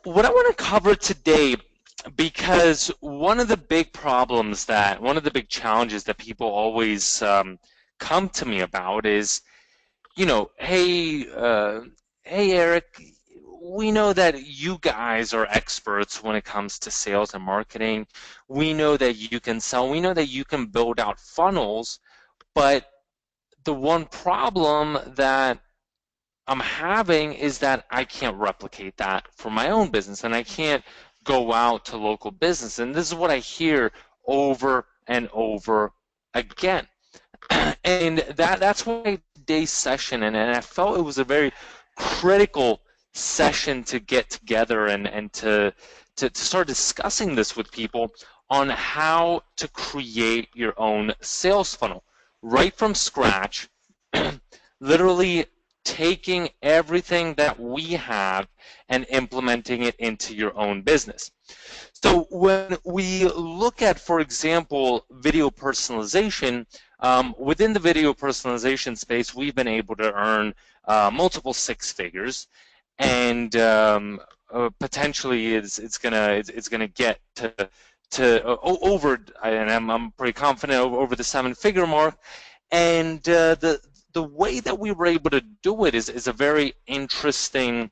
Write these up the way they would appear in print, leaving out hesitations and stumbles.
what I want to cover today, because one of the big problems that, one of the big challenges that people always come to me about is, hey Eric, we know that you guys are experts when it comes to sales and marketing. We know that you can sell. We know that you can build out funnels, but the one problem that I'm having is that I can't replicate that for my own business, and I can't go out to local business. And this is what I hear over and over again. And that's why today's session, and I felt it was a very critical session to get together and to start discussing this with people on how to create your own sales funnel right from scratch, literally taking everything that we have and implementing it into your own business. So when we look at, for example, video personalization, within the video personalization space, we've been able to earn multiple six figures, and potentially it's gonna get to over, and I'm pretty confident over the seven-figure mark. And the way that we were able to do it is a very interesting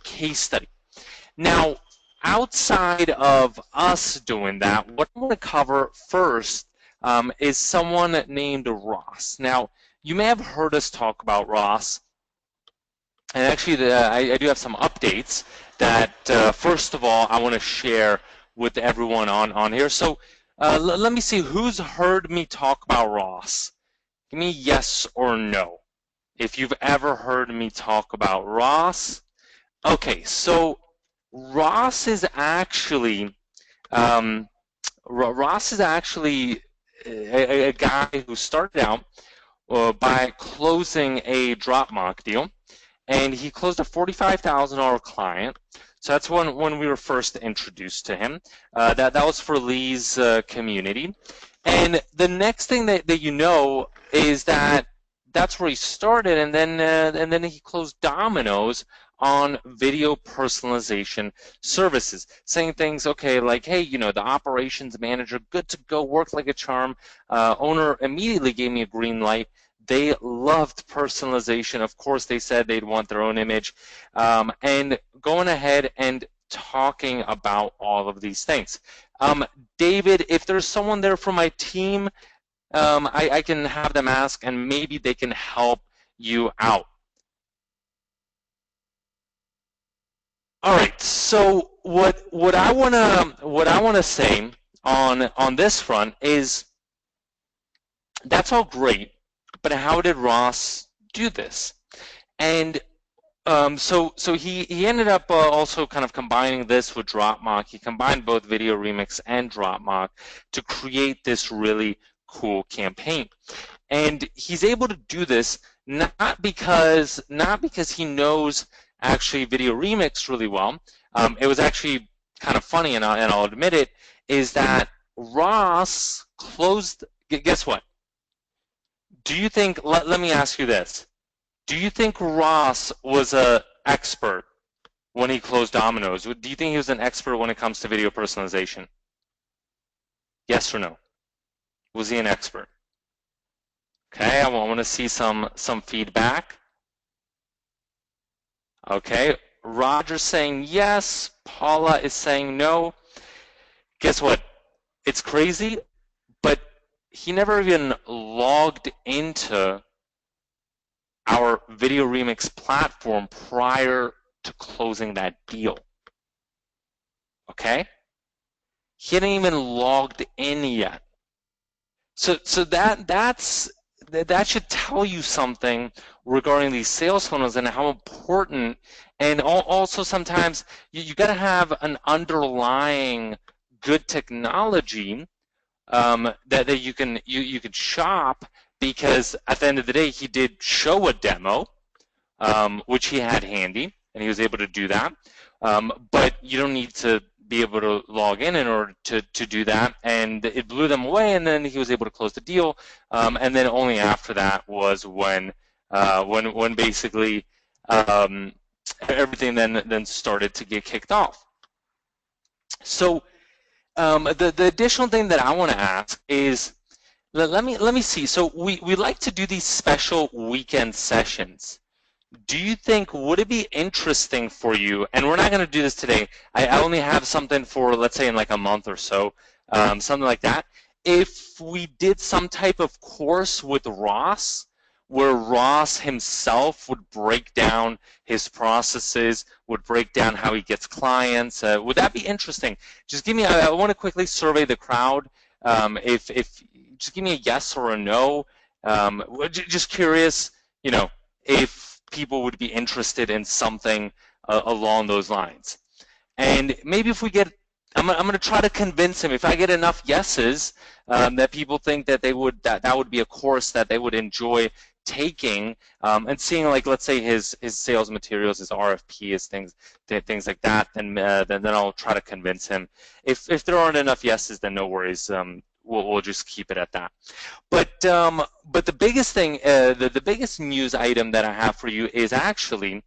case study. Now, outside of us doing that, what I'm going to cover first is someone named Ross. Now, you may have heard us talk about Ross, and actually I do have some updates that, first of all, I want to share with everyone on here. So let me see, who's heard me talk about Ross? Give me yes or no if you've ever heard me talk about Ross. Okay, so Ross is actually a guy who started out by closing a drop mock deal, and he closed a $45,000 client. So that's when we were first introduced to him. That was for Lee's community. And the next thing that you know is that that's where he started, and then he closed dominoes on video personalization services, saying things, okay, like, hey, the operations manager, good to go, worked like a charm. Owner immediately gave me a green light. They loved personalization. Of course, they said they'd want their own image, and going ahead and talking about all of these things. David, if there's someone there from my team, I can have them ask, and maybe they can help you out. All right. So what I wanna say on this front is that's all great, but how did Ross do this? And so he ended up also kind of combining this with DropMock. He combined both VideoRemix and DropMock to create this really cool campaign. And he's able to do this not because he knows actually VideoRemix really well. It was actually kind of funny, and I'll admit it, is that Ross closed. Guess what? Do you think? Let me ask you this. Do you think Ross was an expert when he closed dominoes? Do you think he was an expert when it comes to video personalization? Yes or no? Was he an expert? Okay, I want to see some feedback. Okay, Roger's saying yes. Paula is saying no. Guess what? It's crazy, but he never even logged into our VideoRemix platform prior to closing that deal. Okay? He hadn't even logged in yet. So that should tell you something regarding these sales funnels and how important, and also sometimes you got to have an underlying good technology that you can shop, because at the end of the day he did show a demo, which he had handy, and he was able to do that, but you don't need to be able to log in order to do that, and it blew them away, and then he was able to close the deal, and then only after that was when basically everything then started to get kicked off. So the additional thing that I want to ask is, let me see. So we like to do these special weekend sessions. Do you think, would it be interesting for you, and we're not going to do this today, I only have something for, let's say, in like a month or so, something like that, if we did some type of course with Ross, where Ross himself would break down his processes, would break down how he gets clients, would that be interesting? Just give me, I want to quickly survey the crowd, if just give me a yes or a no, just curious, you know, if people would be interested in something along those lines. And maybe if we get, I'm going to try to convince him, if I get enough yeses, that people think that they would, that would be a course that they would enjoy taking, and seeing, like, let's say his sales materials, his RFP, his things like that, then I'll try to convince him. If there aren't enough yeses, then no worries. We'll just keep it at that. But the biggest thing, the biggest news item that I have for you is actually,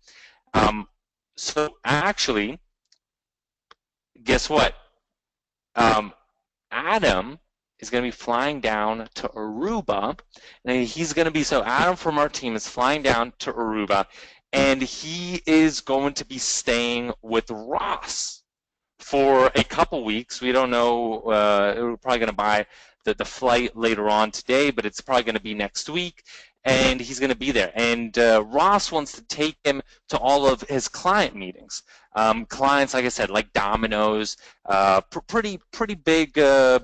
so actually, guess what? Adam is going to be flying down to Aruba, and he's going to be, so Adam from our team is flying down to Aruba, and he is going to be staying with Ross for a couple weeks. We don't know, we're probably going to buy the flight later on today, but it's probably going to be next week, and he's going to be there. And Ross wants to take him to all of his client meetings. Clients, like I said, like Domino's, pretty big,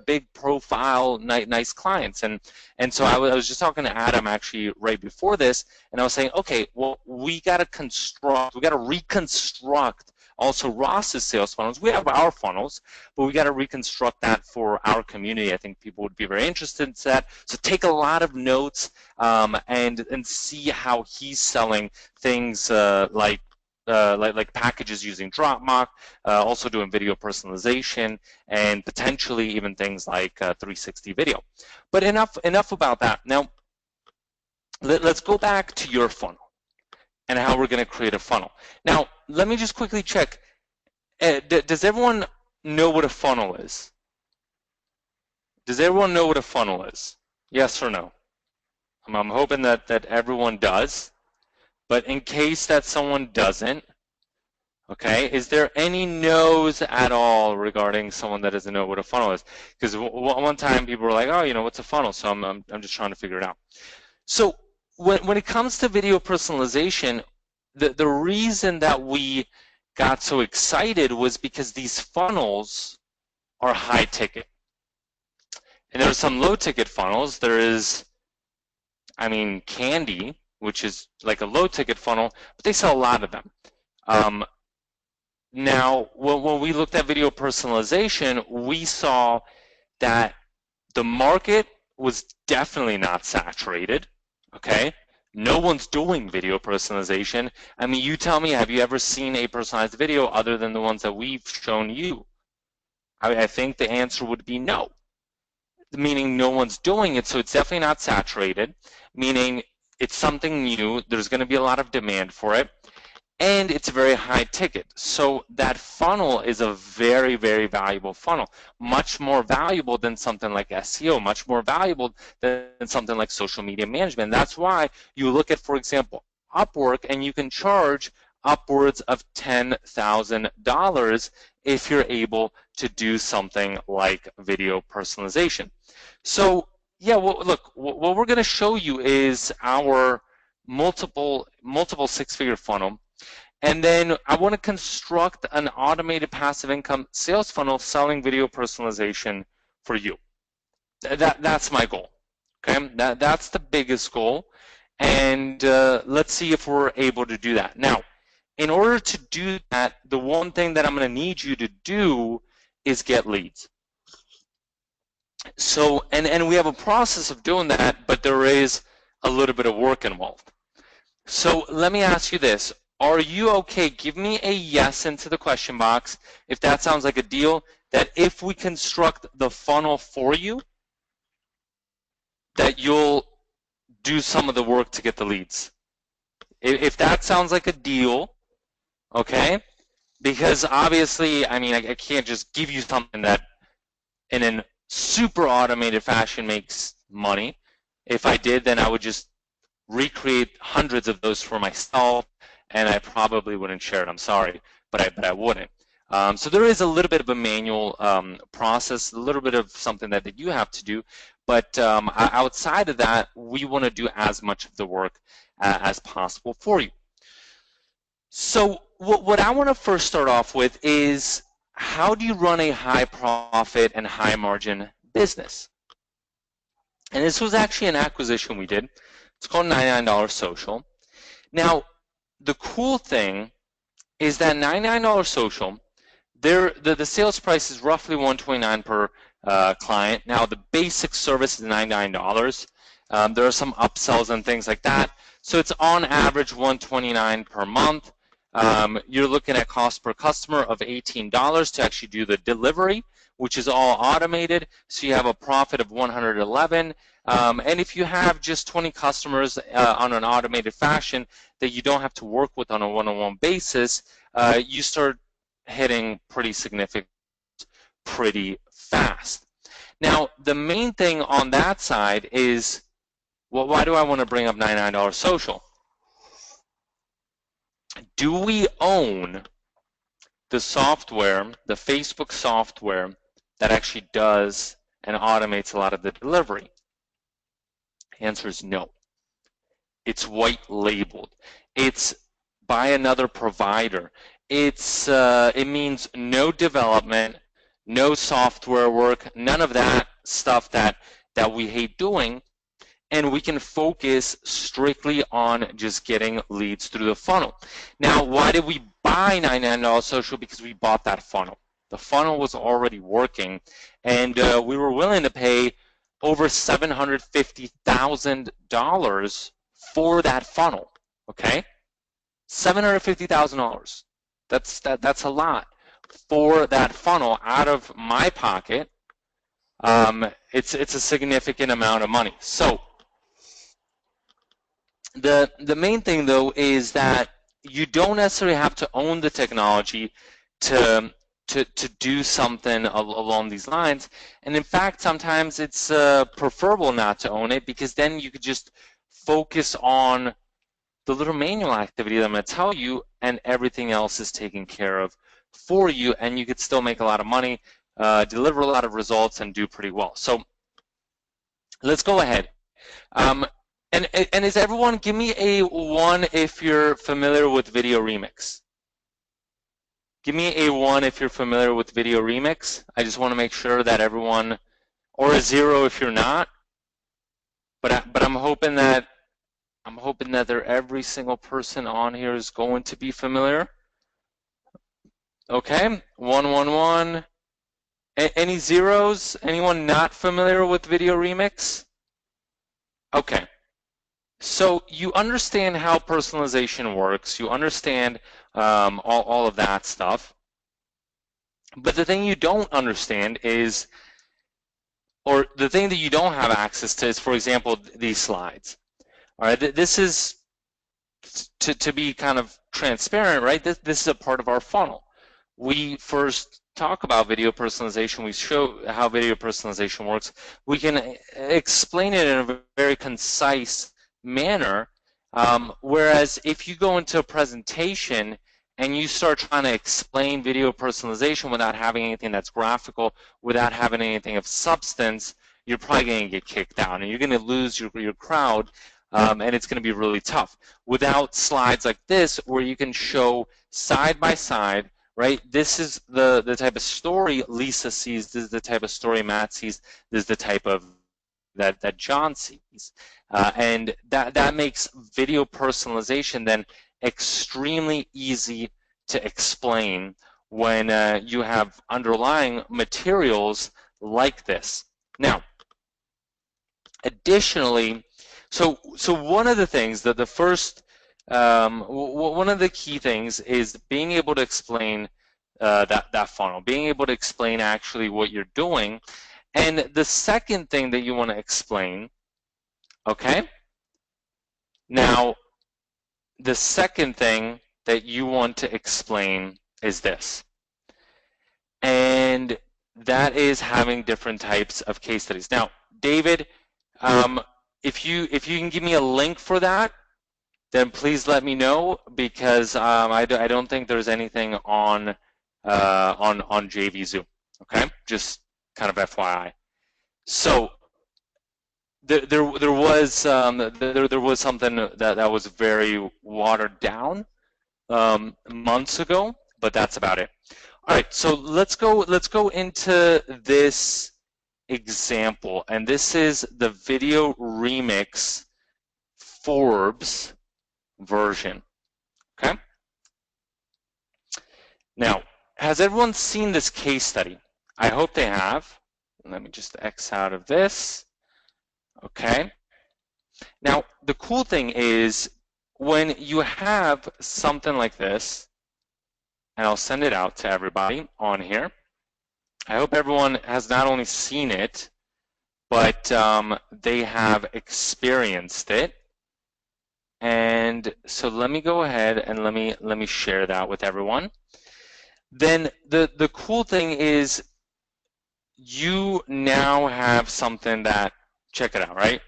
big profile, nice clients. And so I was just talking to Adam actually right before this, and I was saying, okay, well, we got to reconstruct also Ross's sales funnels. We have our funnels, but we got to reconstruct that for our community. I think people would be very interested in that. So take a lot of notes, and see how he's selling things like packages using Dropbox, also doing video personalization, and potentially even things like 360 video. But enough about that. Now, let's go back to your funnel and how we're going to create a funnel. Now, let me just quickly check. Does everyone know what a funnel is? Does everyone know what a funnel is? Yes or no? I'm hoping that everyone does. But in case that someone doesn't, okay, is there any no's at all regarding someone that doesn't know what a funnel is? Because one time people were like, oh, you know, what's a funnel? So I'm just trying to figure it out. So when it comes to video personalization, the reason that we got so excited was because these funnels are high ticket. And there are some low ticket funnels. There is, I mean, Candy, which is like a low ticket funnel, but they sell a lot of them. Now, when we looked at video personalization, we saw that the market was definitely not saturated, okay? No one's doing video personalization. I mean, you tell me, have you ever seen a personalized video other than the ones that we've shown you? I think the answer would be no, meaning no one's doing it, so it's definitely not saturated, meaning it's something new, there's going to be a lot of demand for it, and it's very high ticket. So that funnel is a very, very valuable funnel, much more valuable than something like SEO, much more valuable than something like social media management. That's why you look at, for example, Upwork, and you can charge upwards of $10,000 if you're able to do something like video personalization. So yeah, well, look, what we're going to show you is our multiple six-figure funnel. And then I want to construct an automated passive income sales funnel selling video personalization for you. That's my goal. Okay, that's the biggest goal. And let's see if we're able to do that. Now, in order to do that, the one thing that I'm going to need you to do is get leads. So, and we have a process of doing that, but there is a little bit of work involved. So let me ask you this. Are you okay? Give me a yes into the question box if that sounds like a deal, that if we construct the funnel for you, that you'll do some of the work to get the leads. If that sounds like a deal, okay? Because obviously, I mean, I can't just give you something that in a super automated fashion makes money. If I did, then I would just recreate hundreds of those for myself, and I probably wouldn't share it. I'm sorry, but I wouldn't. So there is a little bit of a manual process, a little bit of something that you have to do, but outside of that, we want to do as much of the work as possible for you. So what I want to first start off with is, how do you run a high profit and high margin business? And this was actually an acquisition we did. It's called $99 Social. Now, the cool thing is that $99 Social, the sales price is roughly $129 per client. Now, the basic service is $99. There are some upsells and things like that. So it's on average $129 per month. You're looking at cost per customer of $18 to actually do the delivery, which is all automated. So you have a profit of $111. And if you have just 20 customers on an automated fashion that you don't have to work with on a one-on-one basis, you start hitting pretty significant, pretty fast. Now, the main thing on that side is, well, why do I want to bring up $99 Social? Do we own the software, the Facebook software that actually does and automates a lot of the delivery? The answer is no. It's white labeled. It's by another provider. It means no development, no software work, none of that stuff that we hate doing, and we can focus strictly on just getting leads through the funnel. Now, why did we buy $99 Social? Because we bought that funnel. The funnel was already working, and we were willing to pay over $750,000 for that funnel. Okay, $750,000. That's a lot for that funnel out of my pocket. It's a significant amount of money. So the main thing though is that you don't necessarily have to own the technology to do something along these lines. And in fact, sometimes it's preferable not to own it, because then you could just focus on the little manual activity that I'm going to tell you, and everything else is taken care of for you, and you could still make a lot of money, deliver a lot of results, and do pretty well. So let's go ahead. And is everyone, give me a 1 if you're familiar with VideoRemix. Give me a 1 if you're familiar with VideoRemix. I just want to make sure that everyone, or a 0 if you're not. But I'm hoping that every single person on here is going to be familiar. Okay, 1, 1, 1. Any zeros? Anyone not familiar with VideoRemix? Okay. So you understand how personalization works. You understand all of that stuff. But the thing you don't understand is, or the thing that you don't have access to is, for example, these slides. All right, this is, to be kind of transparent, right? This is a part of our funnel. We first talk about video personalization. We show how video personalization works. We can explain it in a very concise manner, whereas if you go into a presentation and you start trying to explain video personalization without having anything that's graphical, without having anything of substance, you're probably going to get kicked out, and you're going to lose your crowd, and it's going to be really tough. Without slides like this, where you can show side by side, right? This is the type of story Lisa sees. This is the type of story Matt sees. This is the type of that John sees, and that makes video personalization then extremely easy to explain when you have underlying materials like this. Now, additionally, so one of the things that the first one of the key things is being able to explain that funnel, being able to explain actually what you're doing. And the second thing that you want to explain, okay? Now, the second thing that you want to explain is this. And that is having different types of case studies. Now, David, if you can give me a link for that, then please let me know, because I don't think there's anything on JV Zoom. Okay, just kind of FYI. So there was something that was very watered down months ago, but that's about it. All right, so let's go into this example, and this is the VideoRemix Forbes version. Okay. Now, has everyone seen this case study? I hope they have. Let me just X out of this. Okay. Now, the cool thing is when you have something like this, and I'll send it out to everybody on here. I hope everyone has not only seen it, but they have experienced it. And so let me go ahead and let me share that with everyone. Then the cool thing is you now have something that, check it out, right?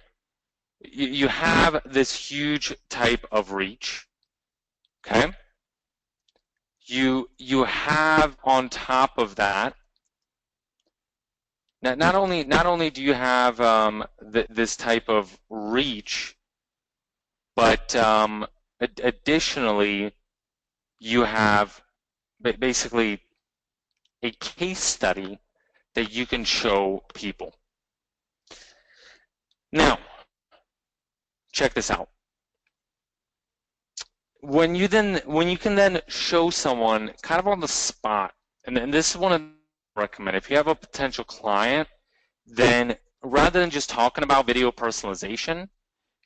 You have this huge type of reach, okay? You have on top of that, now not only do you have this type of reach, but additionally you have basically a case study that you can show people. Now, check this out. When you can then show someone kind of on the spot, and this is one of I recommend. If you have a potential client, then rather than just talking about video personalization,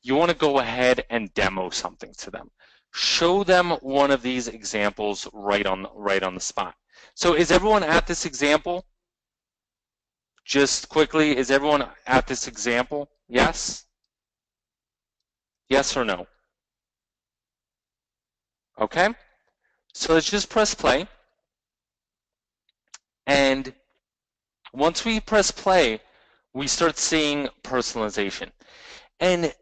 you want to go ahead and demo something to them. Show them one of these examples right on the spot. So is everyone at this example? Just quickly, is everyone at this example? Yes? Yes or no? Okay, so let's just press play. And once we press play, we start seeing personalization. And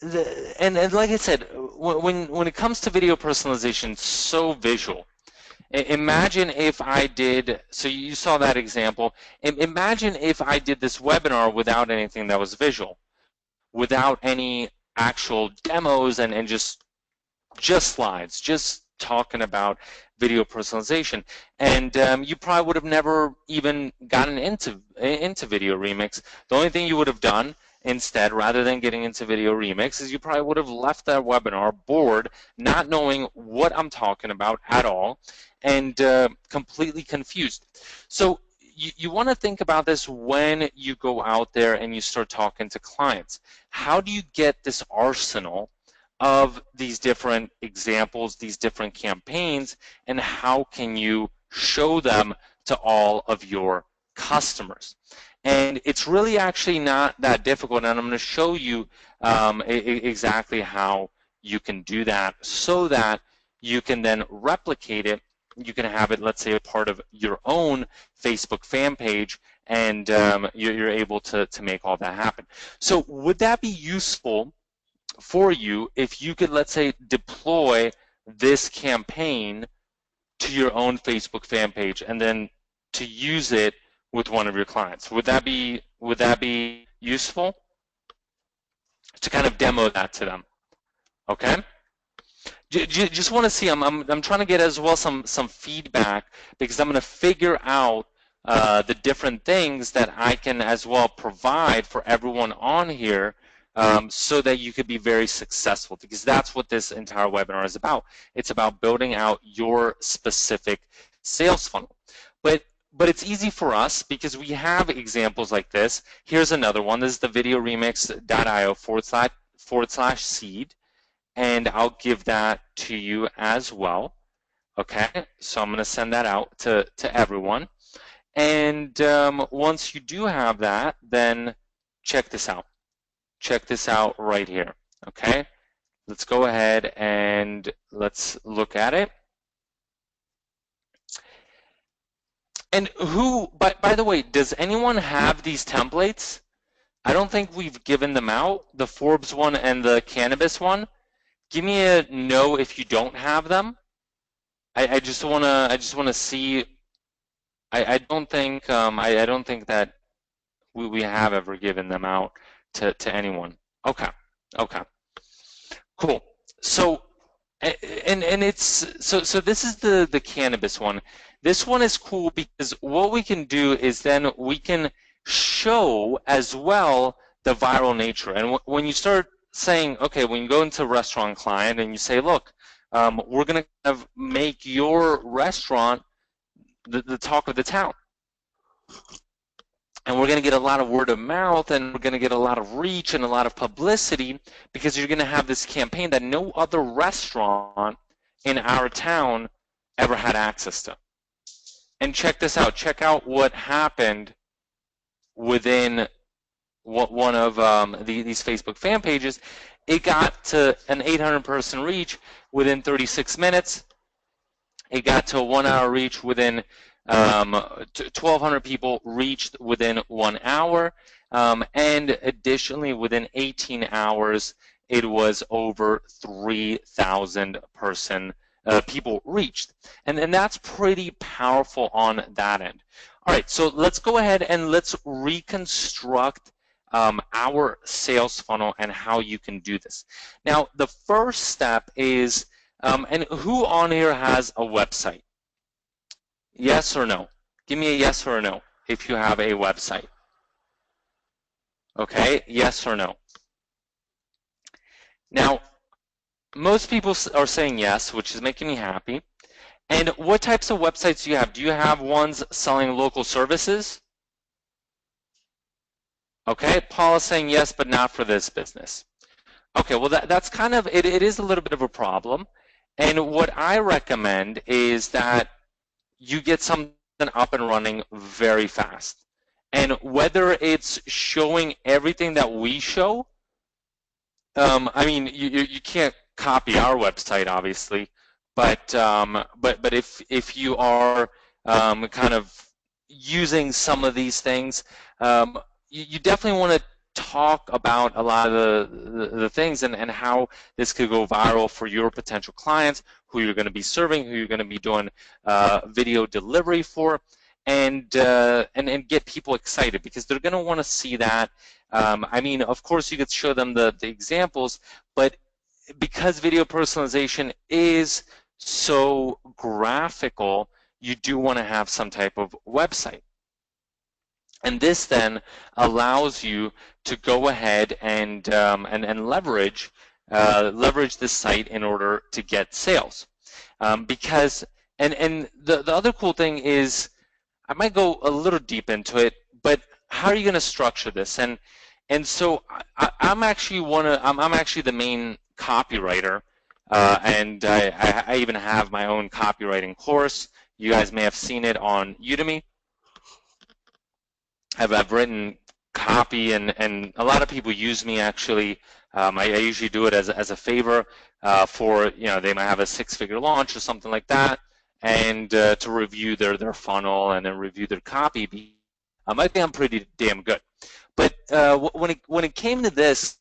like I said, when it comes to video personalization, it's so visual. Imagine if I did, so you saw that example, imagine if I did this webinar without anything that was visual, without any actual demos and just slides, just talking about video personalization. And you probably would have never even gotten into VideoRemix. The only thing you would have done instead, rather than getting into VideoRemix, is you probably would have left that webinar bored, not knowing what I'm talking about at all, and completely confused. So you want to think about this when you go out there and you start talking to clients. How do you get this arsenal of these different examples, these different campaigns, and how can you show them to all of your customers? And it's really actually not that difficult, and I'm going to show you exactly how you can do that so that you can then replicate it. You can have it, let's say, a part of your own Facebook fan page, and you're able to make all that happen. So would that be useful for you if you could, let's say, deploy this campaign to your own Facebook fan page and then to use it with one of your clients? Would that be useful to kind of demo that to them? Okay. Just want to see. I'm trying to get as well some feedback, because I'm going to figure out the different things that I can as well provide for everyone on here, so that you could be very successful, because that's what this entire webinar is about. It's about building out your specific sales funnel. But it's easy for us because we have examples like this. Here's another one. This is the videoremix.io/seed, and I'll give that to you as well. Okay, so I'm going to send that out to everyone. And once you do have that, then check this out. Check this out right here, okay? Let's go ahead and let's look at it. And who, by the way, does anyone have these templates? I don't think we've given them out, the Forbes one and the cannabis one. Give me a no if you don't have them. I just wanna see. I don't think that we have ever given them out to anyone. Okay, okay, cool. So and it's so this is the cannabis one. This one is cool because what we can do is then we can show as well the viral nature. And when you start saying, okay, when you go into a restaurant client and you say, look, we're going to make your restaurant the talk of the town. And we're going to get a lot of word of mouth, and we're going to get a lot of reach and a lot of publicity because you're going to have this campaign that no other restaurant in our town ever had access to. And check this out. Check out what happened within one of these Facebook fan pages. It got to an 800-person reach within 36 minutes. It got to a 1-hour reach within 1,200 people reached within 1 hour. And additionally, within 18 hours, it was over 3,000 people reached. And that's pretty powerful on that end. All right, so let's go ahead and let's reconstruct our sales funnel and how you can do this. Now, the first step is, and who on here has a website? Yes or no? Give me a yes or a no if you have a website. Okay, yes or no? Now, most people are saying yes, which is making me happy. And what types of websites do you have? Do you have ones selling local services? Okay, Paul is saying yes, but not for this business. Okay, well that's kind of, it is a little bit of a problem. And what I recommend is that you get something up and running very fast. And whether it's showing everything that we show, I mean, you can't copy our website, obviously, but if you are kind of using some of these things, you definitely want to talk about a lot of the things and how this could go viral for your potential clients, who you're going to be serving, who you're going to be doing video delivery for, and get people excited because they're going to want to see that. I mean, of course, you could show them the examples, but because video personalization is so graphical, you do want to have some type of website. And this then allows you to go ahead and leverage this site in order to get sales. Because the other cool thing is, I might go a little deep into it, but how are you going to structure this? And so I'm actually I'm actually the main copywriter, and I even have my own copywriting course. You guys may have seen it on Udemy. I've written copy, and a lot of people use me actually. I usually do it as a favor for, they might have a 6-figure launch or something like that, and to review their funnel and then review their copy. I think I'm pretty damn good. But when it came to this,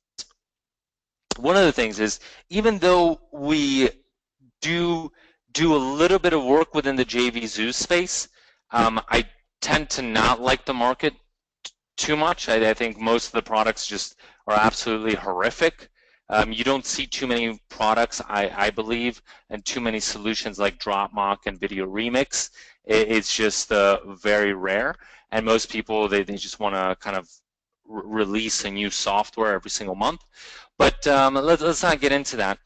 one of the things is, even though we do a little bit of work within the JV Zoo space, I tend to not like the market too much. I think most of the products just are absolutely horrific. You don't see too many products, I believe, and too many solutions like DropMock and VideoRemix. It's just very rare, and most people, they just want to kind of release a new software every single month. But let's not get into that.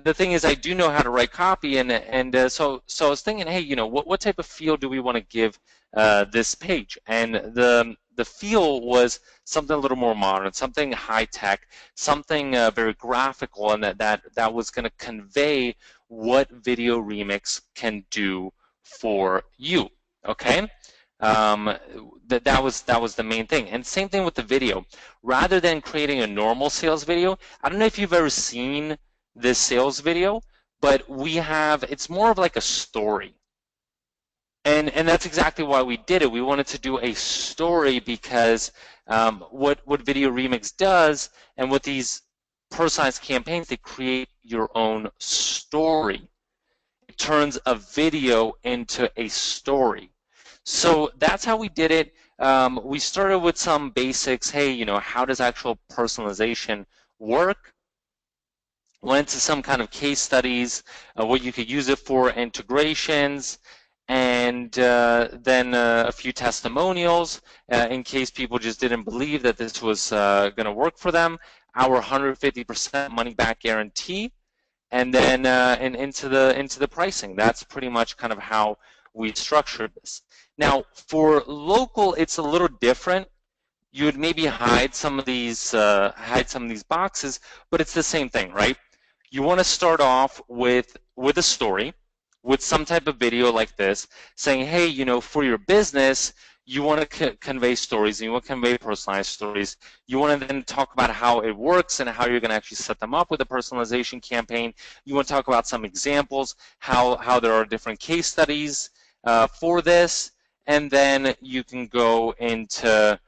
The thing is, I do know how to write copy, and so I was thinking, hey, what type of feel do we want to give this page? And the feel was something a little more modern, something high tech, something very graphical, and that was going to convey what VideoRemix can do for you. Okay. That was the main thing. And same thing with the video. Rather than creating a normal sales video, I don't know if you've ever seen this sales video, but it's more of like a story. And that's exactly why we did it. We wanted to do a story because what VideoRemix does, and what these personalized campaigns, they create your own story. It turns a video into a story. So that's how we did it. We started with some basics. Hey, how does actual personalization work? Went into some kind of case studies, what you could use it for, integrations, and then a few testimonials in case people just didn't believe that this was going to work for them. Our 150% money back guarantee, and then into the pricing. That's pretty much kind of how we structured this. Now, for local, it's a little different. You would maybe hide some of these boxes, but it's the same thing, right? You want to start off with a story, with some type of video like this, saying, hey, for your business, you want to convey stories, and you want to convey personalized stories. You want to then talk about how it works and how you're going to actually set them up with a personalization campaign. You want to talk about some examples, how there are different case studies for this, and then you can go into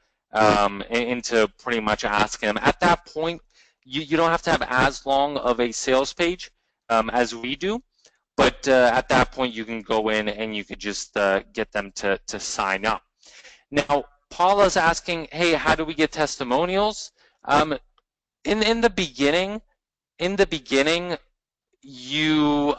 pretty much asking them. At that point, you don't have to have as long of a sales page as we do, but at that point you can go in and you could just get them to sign up. Now, Paula's asking, hey, how do we get testimonials? In the beginning,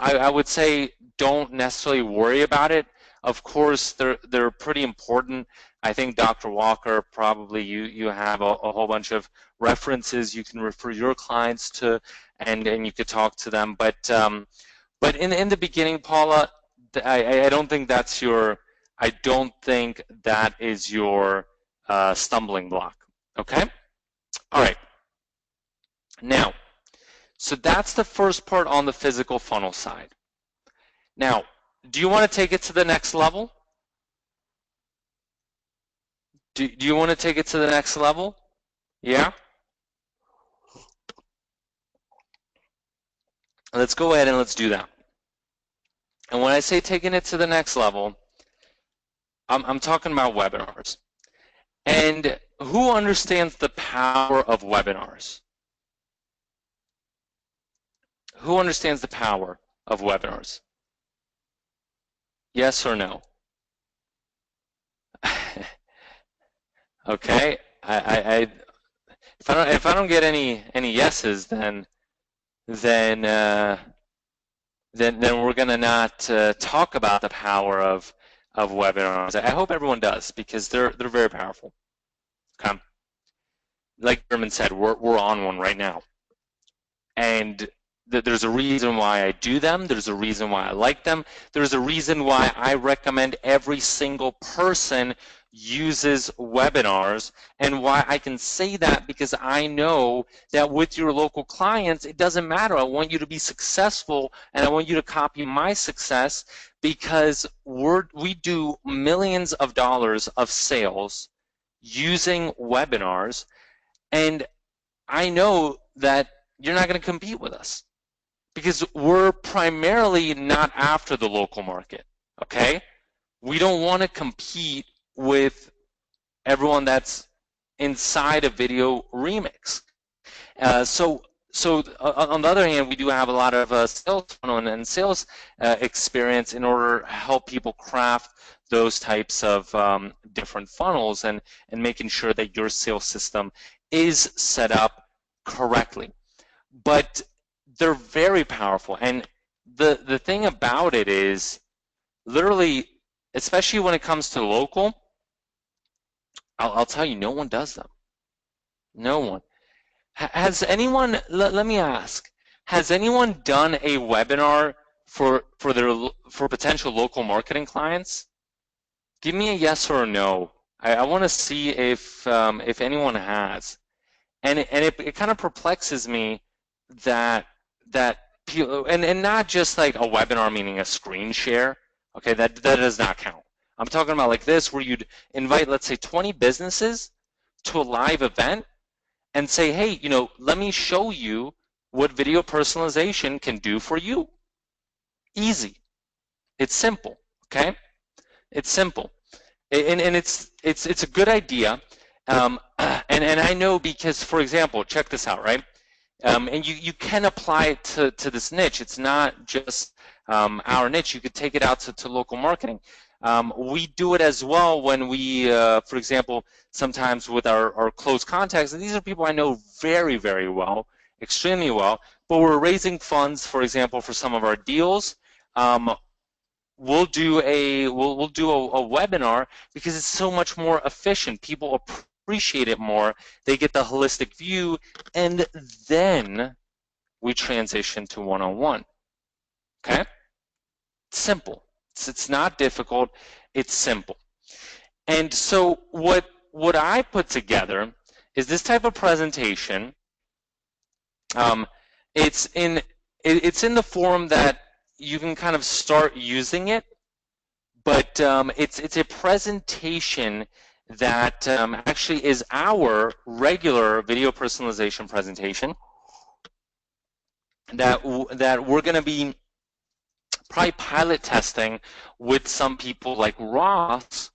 I would say don't necessarily worry about it. Of course, they're pretty important. I think Dr. Walker, probably you have a whole bunch of references you can refer your clients to, and you could talk to them. But in the beginning, Paula, I don't think that's your. I don't think that is your stumbling block. Okay. All right. Now, so that's the first part on the physical funnel side. Now, do you want to take it to the next level? Do you want to take it to the next level? Yeah? Let's go ahead and let's do that. And when I say taking it to the next level, I'm talking about webinars. And who understands the power of webinars? Who understands the power of webinars? Yes or no? Okay. If I don't get any yeses, then we're gonna not talk about the power of webinars. I hope everyone does, because they're very powerful. Okay. Like German said, we're on one right now, and there's a reason why I do them. There's a reason why I like them. There's a reason why I recommend every single person uses webinars, and why I can say that, because I know that with your local clients, it doesn't matter. I want you to be successful, and I want you to copy my success, because we do millions of dollars of sales using webinars, and I know that you're not going to compete with us, because we're primarily not after the local market, okay? We don't want to compete with everyone that's inside a VideoRemix. So on the other hand, we do have a lot of sales funnel and sales experience in order to help people craft those types of different funnels, and making sure that your sales system is set up correctly. But they're very powerful, and the thing about it is, literally, especially when it comes to local, I'll tell you, no one does them. No one. Has anyone, let me ask, has anyone done a webinar for potential local marketing clients? Give me a yes or a no. I want to see if anyone has. And it kind of perplexes me that people, and not just like a webinar, meaning a screen share. Okay, that does not count. I'm talking about like this, where you'd invite, let's say, 20 businesses to a live event and say, hey, let me show you what video personalization can do for you. Easy. It's simple, okay? It's simple. And it's a good idea. And I know because, for example, check this out, right? And you can apply it to this niche. It's not just our niche. You could take it out to local marketing. We do it as well when we, for example, sometimes with our close contacts, and these are people I know very, very well, extremely well, but we're raising funds, for example, for some of our deals. We'll do a webinar because it's so much more efficient. People appreciate it more. They get the holistic view, and then we transition to one-on-one. Okay? Simple. It's not difficult. It's simple. And so what I put together is this type of presentation. It's in the form that you can kind of start using it, but it's a presentation that actually is our regular video personalization presentation that we're going to be probably pilot testing with some people like Ross,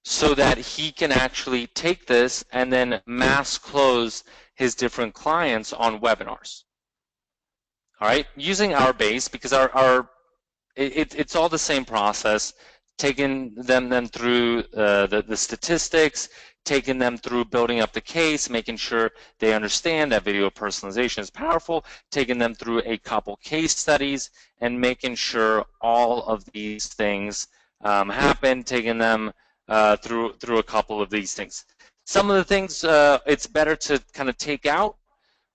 so that he can actually take this and then mass close his different clients on webinars. All right, using our base, because it's all the same process, taking them through the statistics, taking them through building up the case, making sure they understand that video personalization is powerful, taking them through a couple case studies, and making sure all of these things happen, taking them through a couple of these things. Some of the things it's better to kind of take out,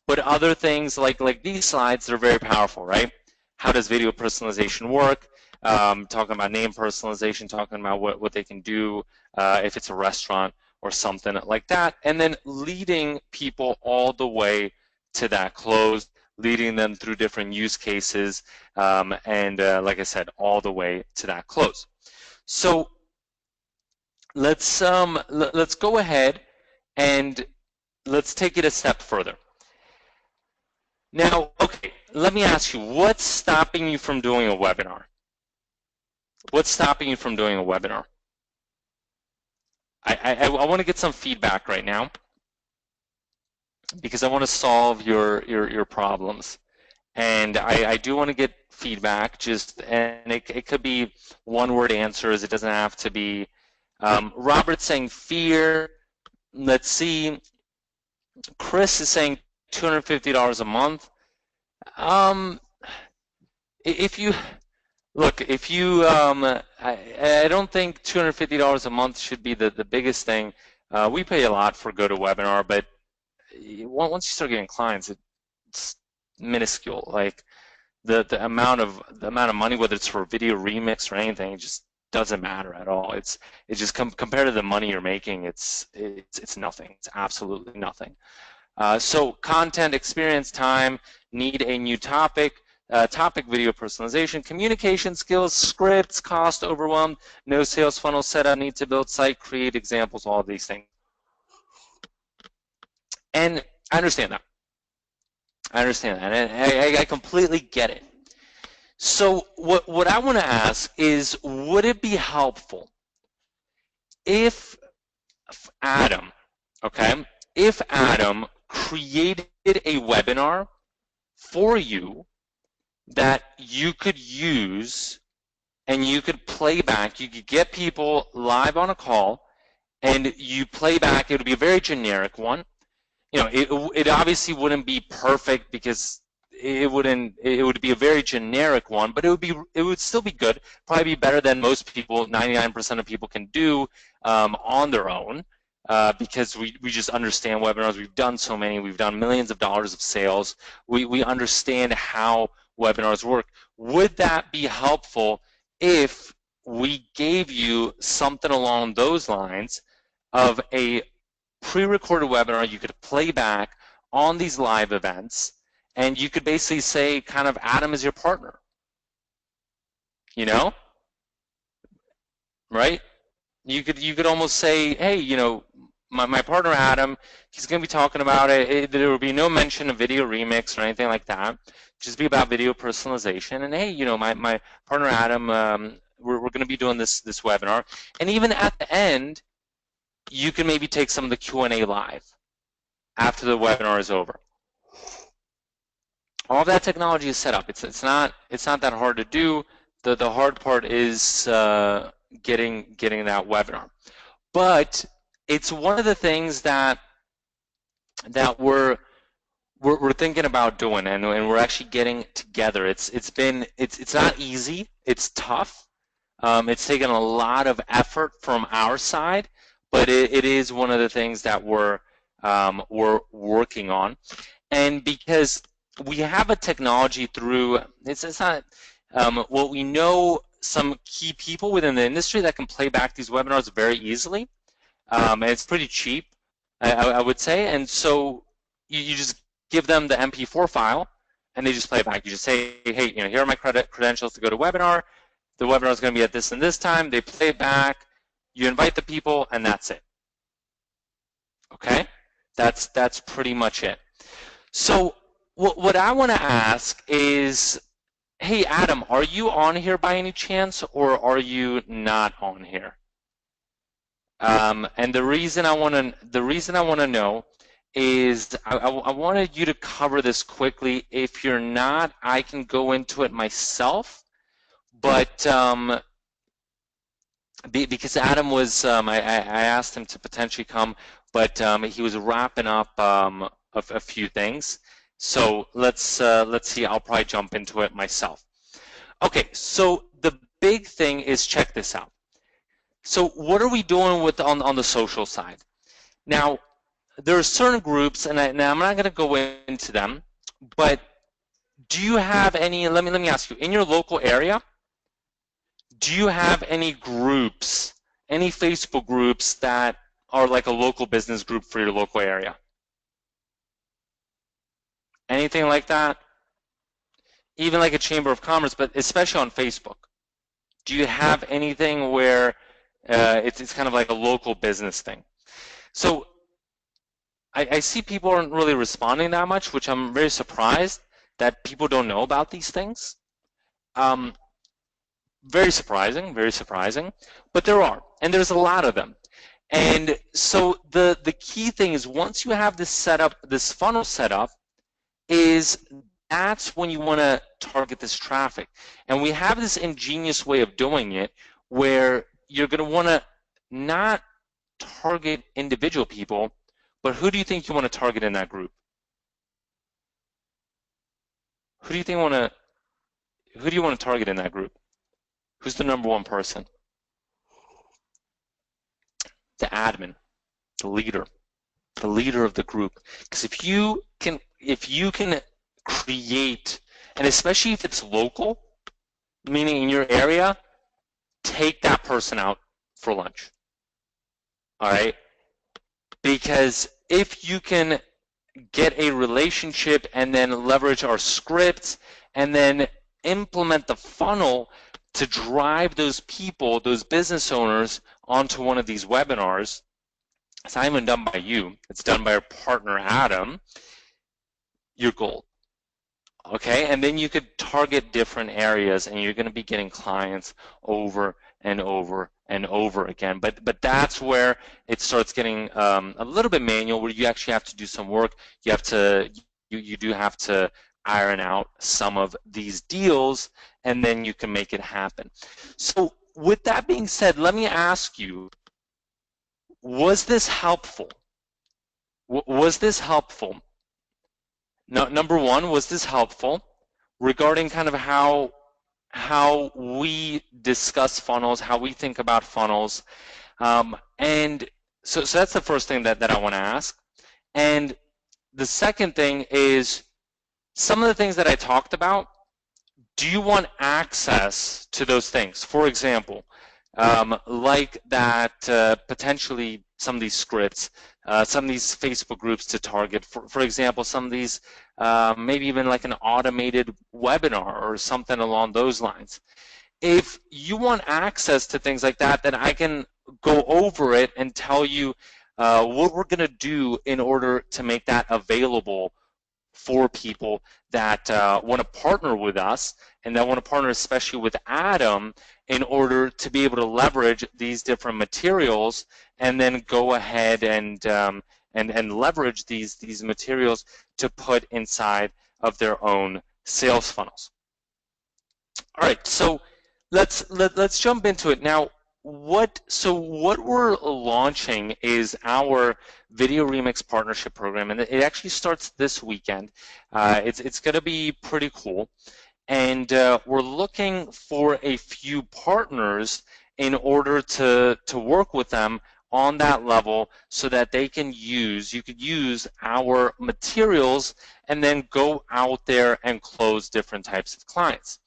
but other things like these slides, they're very powerful, right? How does video personalization work? Talking about name personalization, talking about what they can do if it's a restaurant or something like that, and then leading people all the way to that close, leading them through different use cases, and like I said, all the way to that close. So let's go ahead and let's take it a step further. Now, okay, let me ask you, what's stopping you from doing a webinar? What's stopping you from doing a webinar? I want to get some feedback right now because I want to solve your problems. And I do want to get feedback, and it could be one-word answers. It doesn't have to be. Robert's saying fear. Let's see. Chris is saying $250 a month. If you I don't think $250 a month should be the biggest thing. We pay a lot for GoToWebinar, but once you start getting clients, it's minuscule. Like the amount of money, whether it's for VideoRemix or anything, it just doesn't matter at all. It's just compared to the money you're making, it's nothing. It's absolutely nothing. So content, experience, time, need a new topic, topic, video personalization, communication skills, scripts, cost, overwhelmed, no sales funnel setup, need to build site, create examples, all of these things. And I understand that. I understand that, and I completely get it. So what I want to ask is, would it be helpful if Adam, okay, if Adam created a webinar for you that you could use and you could play back? You could get people live on a call and you play back. It would be a very generic one. You know, it obviously wouldn't be perfect because it would be a very generic one, but it would still be good. Probably be better than most people, 99% of people can do on their own, because we just understand webinars. We've done so many. We've done millions of dollars of sales. We understand how webinars work. Would that be helpful if we gave you something along those lines of a pre-recorded webinar you could play back on these live events, and you could basically say, kind of, Adam is your partner, you know, right? You could almost say, hey, my partner Adam, he's going to be talking about it. There will be no mention of video remix or anything like that. Just be about video personalization. And hey, my partner Adam, we're going to be doing this webinar. And even at the end, you can maybe take some of the Q&A live after the webinar is over. All of that technology is set up. It's not that hard to do. The hard part is getting that webinar. But it's one of the things that we're thinking about doing, and we're actually getting together. It's not easy. It's tough. It's taken a lot of effort from our side, but it is one of the things that we're working on. And because we have a technology through, it's not, well, we know some key people within the industry that can play back these webinars very easily, and it's pretty cheap, I would say. And so you just give them the MP4 file, and they just play it back. You just say, hey, here are my credentials to go to webinar. The webinar is going to be at this and this time. They play it back. You invite the people, and that's it. Okay, that's pretty much it. So what I want to ask is, hey Adam, are you on here by any chance, or are you not on here? And the reason I want to know is I wanted you to cover this quickly. If you're not, I can go into it myself, but because Adam was, I asked him to potentially come, but he was wrapping up a few things. So let's see. I'll probably jump into it myself. Okay, so the big thing is, check this out. So what are we doing with on the social side? Now, there are certain groups, and now I'm not going to go into them, but do you have any? Let me ask you. In your local area, do you have any groups, any Facebook groups that are like a local business group for your local area? Anything like that? Even like a Chamber of Commerce, but especially on Facebook. Do you have anything where it's kind of like a local business thing? So I see people aren't really responding that much, which I'm very surprised that people don't know about these things. Very surprising, but there are, and there's a lot of them. And so the key thing is, once you have this setup, this funnel set up, is that's when you want to target this traffic. And we have this ingenious way of doing it where you're going to want to not target individual people, but who do you think you want to target in that group? Who do you want to target in that group? Who's the number one person? The admin, the leader of the group. Because if you can create, and especially if it's local, meaning in your area, take that person out for lunch. All right? Because if you can get a relationship and then leverage our scripts and then implement the funnel to drive those people, those business owners, onto one of these webinars, it's not even done by you, it's done by our partner Adam, you're gold. Okay, and then you could target different areas, and you're going to be getting clients over and over and over again. But that's where it starts getting a little bit manual, where you actually have to do some work. You do have to iron out some of these deals, and then you can make it happen. So with that being said, let me ask you, was this helpful? Was this helpful? Now, number one, was this helpful regarding kind of how we discuss funnels, how we think about funnels? And so that's the first thing that I want to ask. And the second thing is, some of the things that I talked about, do you want access to those things? For example, like that potentially some of these scripts, some of these Facebook groups to target. For example, some of these, maybe even like an automated webinar or something along those lines. If you want access to things like that, then I can go over it and tell you what we're going to do in order to make that available for people that want to partner with us and that want to partner especially with Adam in order to be able to leverage these different materials and then go ahead and leverage these materials to put inside of their own sales funnels. All right, so let's jump into it now. What we're launching is our VideoRemix partnership program, and it actually starts this weekend. It's going to be pretty cool, and we're looking for a few partners in order to work with them on that level so that they can you could use our materials and then go out there and close different types of clients.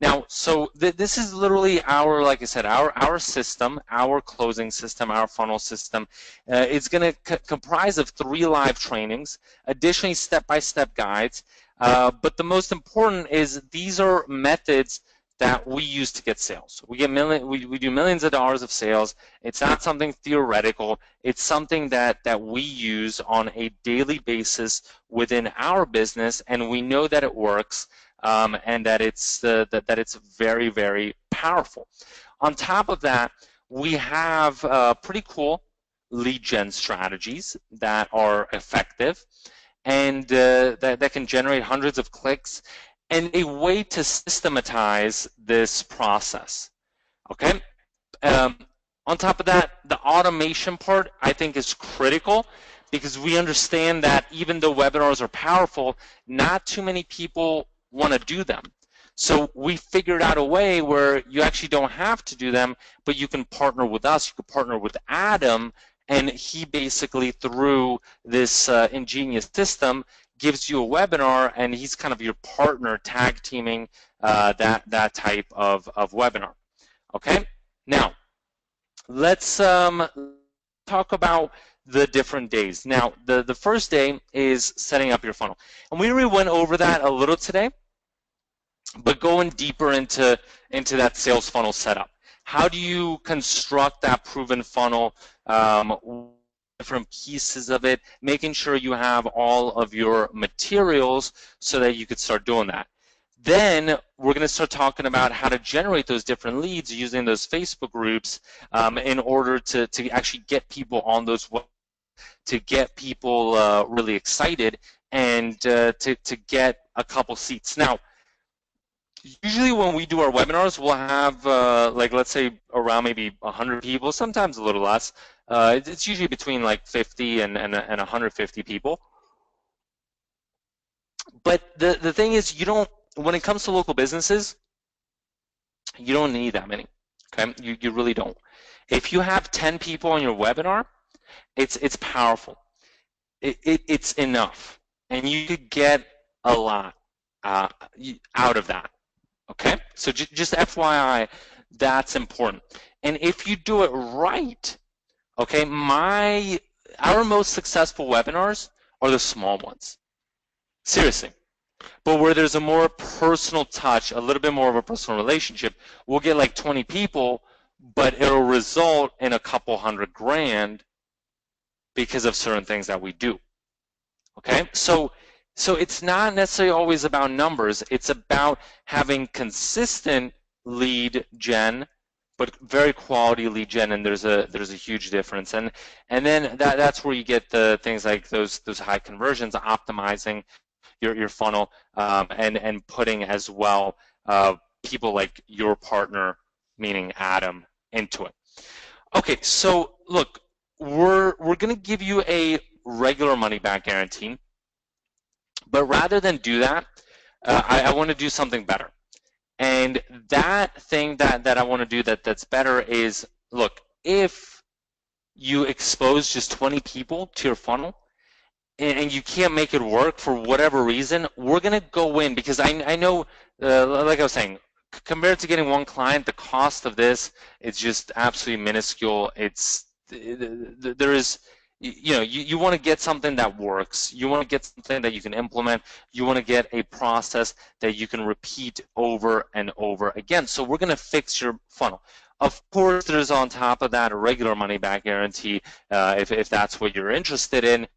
Now, so this is literally our, like I said, our system, our closing system, our funnel system. It's going to comprise of 3 live trainings, additionally step-by-step guides. But the most important is these are methods that we use to get sales. We do millions of dollars of sales. It's not something theoretical. It's something that we use on a daily basis within our business, and we know that it works. And that it's very, very powerful. On top of that, we have pretty cool lead gen strategies that are effective and that can generate hundreds of clicks, and a way to systematize this process. Okay. On top of that, the automation part I think is critical, because we understand that even though webinars are powerful, not too many people want to do them. So we figured out a way where you actually don't have to do them, but you can partner with us. You can partner with Adam, and he basically, through this ingenious system, gives you a webinar, and he's kind of your partner, tag teaming that type of webinar. Okay. Now, let's talk about the different days. Now, the first day is setting up your funnel, and we already went over that a little today. But going deeper into that sales funnel setup, how do you construct that proven funnel, different pieces of it, making sure you have all of your materials so that you could start doing that. Then we're going to start talking about how to generate those different leads using those Facebook groups in order to actually get people on those, to get people really excited, and to get a couple seats. Now, usually when we do our webinars, we'll have, like, let's say around maybe 100 people, sometimes a little less. It's usually between like 50 and 150 people. But the thing is, when it comes to local businesses, you don't need that many. Okay, you really don't. If you have 10 people on your webinar, it's powerful. It's enough, and you could get a lot out of that. Okay, so just FYI, that's important. And if you do it right, okay, our most successful webinars are the small ones. Seriously. But where there's a more personal touch, a little bit more of a personal relationship, we'll get like 20 people, but it'll result in a couple $100,000 because of certain things that we do. Okay, so it's not necessarily always about numbers. It's about having consistent lead gen, but very quality lead gen, and there's a huge difference. And then that's where you get the things like those high conversions, optimizing your funnel, and putting as well people like your partner, meaning Adam, into it. Okay, so look, we're going to give you a regular money back guarantee. But rather than do that, I want to do something better. And that thing that I want to do that's better is, look, if you expose just 20 people to your funnel and you can't make it work for whatever reason, we're going to go in, because I know, like I was saying, compared to getting one client, the cost of this is just absolutely minuscule. There is... You want to get something that works. You want to get something that you can implement. You want to get a process that you can repeat over and over again. So we're going to fix your funnel. Of course, there's on top of that a regular money back guarantee if that's what you're interested in,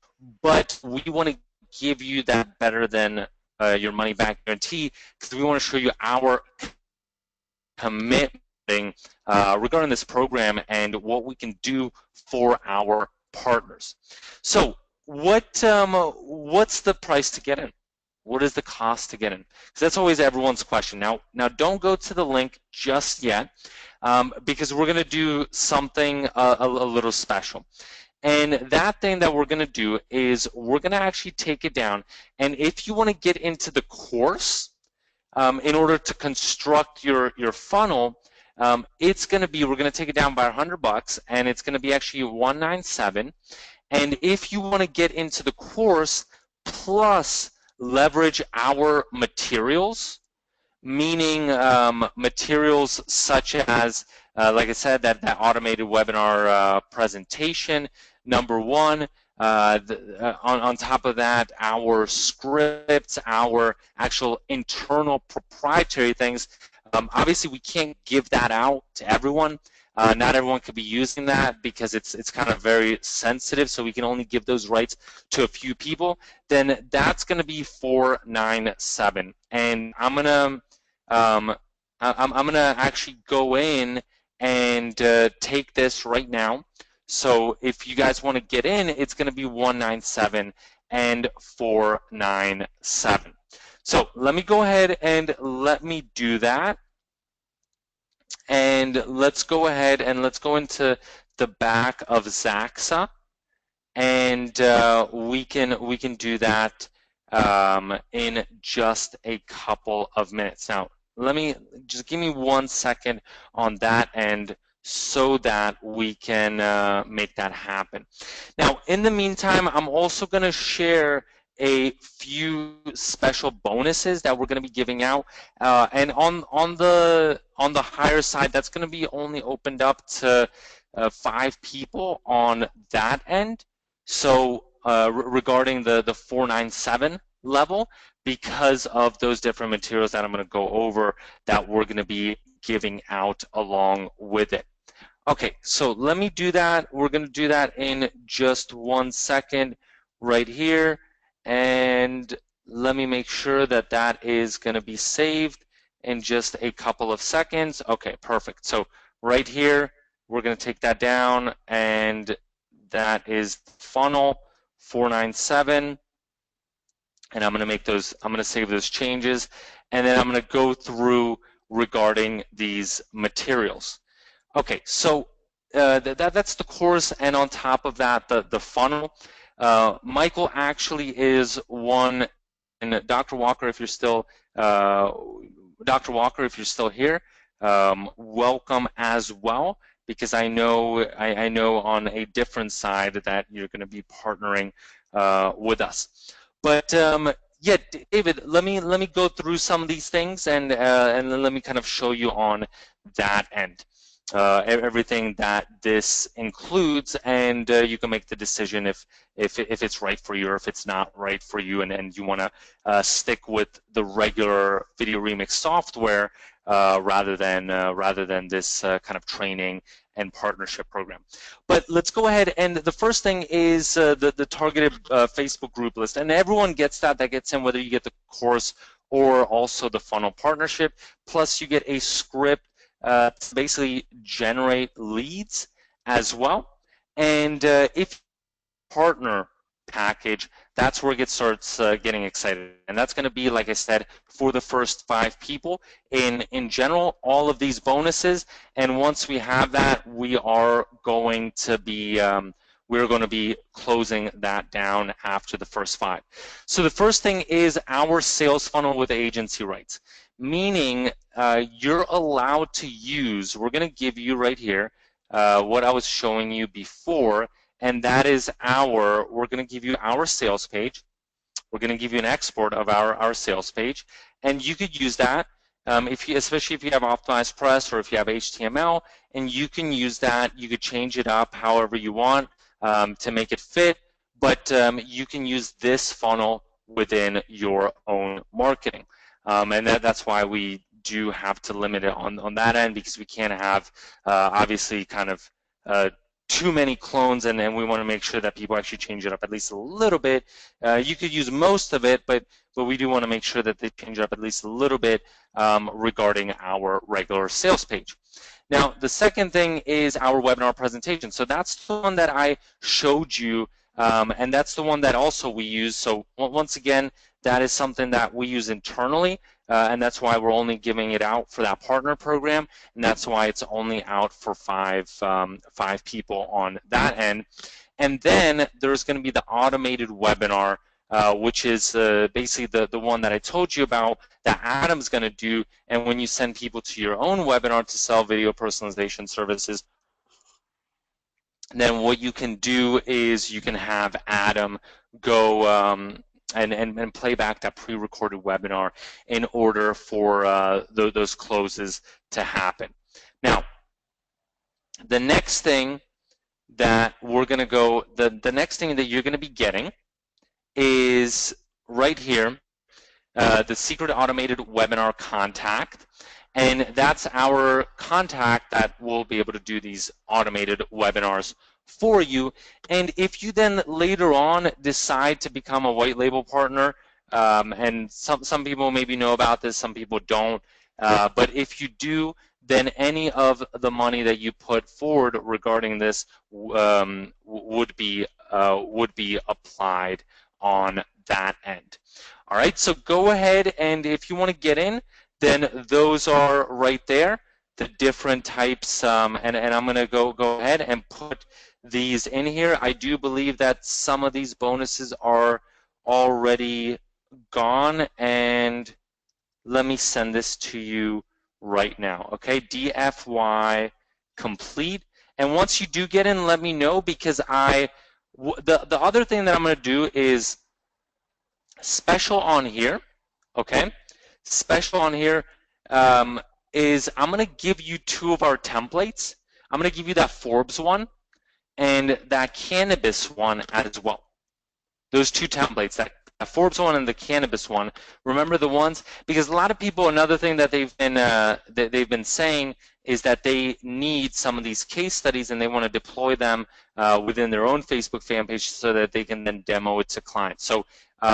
but we want to give you that better than your money back guarantee because we want to show you our commitment regarding this program and what we can do for our partners. So what's the price to get in? What is the cost to get in? Because that's always everyone's question. Now don't go to the link just yet because we're going to do something a little special. And that thing that we're going to do is we're going to actually take it down. And if you want to get into the course, in order to construct your funnel, it's going to be, we're going to take it down by $100, and it's going to be actually $197. And if you want to get into the course plus leverage our materials, meaning materials such as, like I said, that automated webinar presentation, number one. On top of that, our scripts, our actual internal proprietary things. Obviously, we can't give that out to everyone. Not everyone could be using that because it's kind of very sensitive, so we can only give those rights to a few people. Then that's going to be $497, and I'm gonna actually go in and take this right now. So if you guys want to get in, it's going to be $197 and $497. So let me go ahead and let me do that. And let's go ahead and let's go into the back of Zaxa, and we can do that in just a couple of minutes. Now, just give me 1 second on that end so that we can make that happen. Now, in the meantime, I'm also going to share a few special bonuses that we're going to be giving out, and on the higher side, that's going to be only opened up to 5 people on that end. So regarding the 497 level, because of those different materials that I'm going to go over that we're going to be giving out along with it. Okay, so let me do that. We're going to do that in just 1 second right here. And let me make sure that that is going to be saved in just a couple of seconds. Okay, perfect. So right here, we're going to take that down, and that is funnel 497. And I'm going to make those, I'm going to save those changes, and then I'm going to go through regarding these materials. Okay, so that's the course, and on top of that, the funnel. Michael actually is one, and Dr. Walker, if you're still here, welcome as well, because I know on a different side that you're going to be partnering with us. But yeah, David, let me go through some of these things, and then let me kind of show you on that end. Everything that this includes, and you can make the decision if it's right for you or if it's not right for you, and you want to stick with the regular VideoRemix software rather than this kind of training and partnership program. But let's go ahead, and the first thing is the targeted Facebook group list, and everyone gets that gets in, whether you get the course or also the funnel partnership, plus you get a script to basically generate leads as well. And if partner package, that's where it starts getting excited, and that's going to be, like I said, for the first 5 people. In general, all of these bonuses, and once we have that, we are going to be closing that down after the first 5. So the first thing is our sales funnel with agency rights, meaning you're allowed to use, we're going to give you right here what I was showing you before, and that is we're going to give you our sales page. We're going to give you an export of our sales page, and you could use that especially if you have optimized press or if you have HTML, and you can use that. You could change it up however you want to make it fit, but you can use this funnel within your own marketing, and that's why we do have to limit it on that end because we can't have obviously kind of too many clones, and we want to make sure that people actually change it up at least a little bit. You could use most of it, but we do want to make sure that they change it up at least a little bit regarding our regular sales page. Now, the second thing is our webinar presentation. So that's the one that I showed you, and that's the one that also we use. So once again, that is something that we use internally, and that's why we're only giving it out for that partner program, and that's why it's only out for five people on that end. And then there's going to be the automated webinar, which is basically the one that I told you about that Adam's going to do. And when you send people to your own webinar to sell video personalization services, then what you can do is you can have Adam go and play back that pre-recorded webinar in order for those closes to happen. Now, the next thing that we're going to go, the next thing that you're going to be getting is right here, the secret automated webinar contact. And that's our contact that will be able to do these automated webinars for you. And if you then later on decide to become a white label partner, and some people maybe know about this, some people don't, but if you do, then any of the money that you put forward regarding this would be applied on that end. All right, so go ahead, and if you want to get in, then those are right there, the different types, and I'm going to go ahead and put these in here. I do believe that some of these bonuses are already gone, and let me send this to you right now, okay? DFY complete, and once you do get in, let me know, because the other thing that I'm going to do is special on here, okay? Special on here is I'm going to give you two of our templates. I'm going to give you that Forbes one and that cannabis one as well. Those two templates, that Forbes one and the cannabis one. Remember the ones, because a lot of people, another thing that they've been saying is that they need some of these case studies and they want to deploy them within their own Facebook fan page so that they can then demo it to clients. So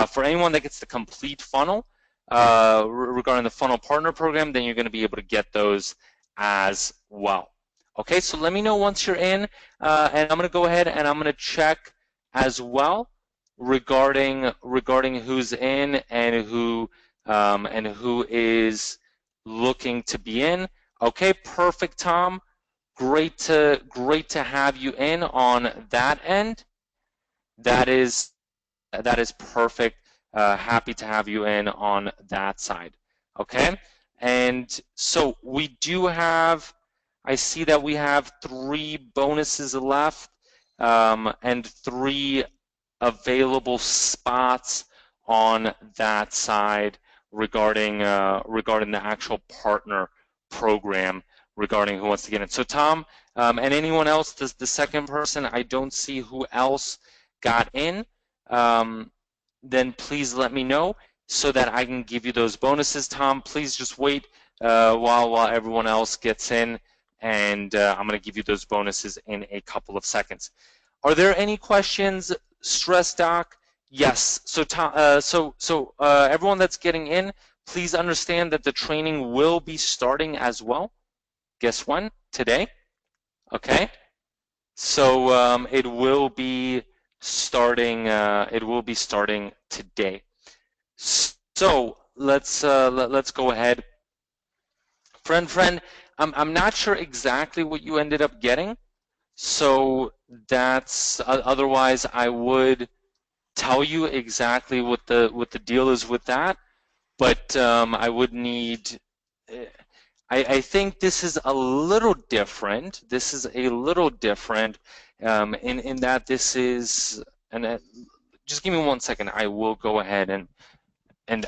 for anyone that gets the complete funnel regarding the funnel partner program, then you're going to be able to get those as well. Okay, so let me know once you're in, and I'm going to go ahead and I'm going to check as well regarding who's in and who is looking to be in. Okay, perfect, Tom. Great to have you in on that end. That is perfect. Happy to have you in on that side. Okay, and so we do have. I see that we have 3 bonuses left and 3 available spots on that side regarding the actual partner program, regarding who wants to get in. So Tom and anyone else, the second person, I don't see who else got in. Then please let me know so that I can give you those bonuses. Tom, please just wait while everyone else gets in, and I'm going to give you those bonuses in a couple of seconds. Are there any questions, Stress Doc? Yes. So everyone that's getting in, please understand that the training will be starting as well. Guess when? Today. Okay. So it will be starting. It will be starting today. So let's go ahead. Friend, I'm not sure exactly what you ended up getting, so that's otherwise I would tell you exactly what the deal is with that, but I would need. I think this is a little different. This is a little different in that this is, and just give me 1 second. I will go ahead and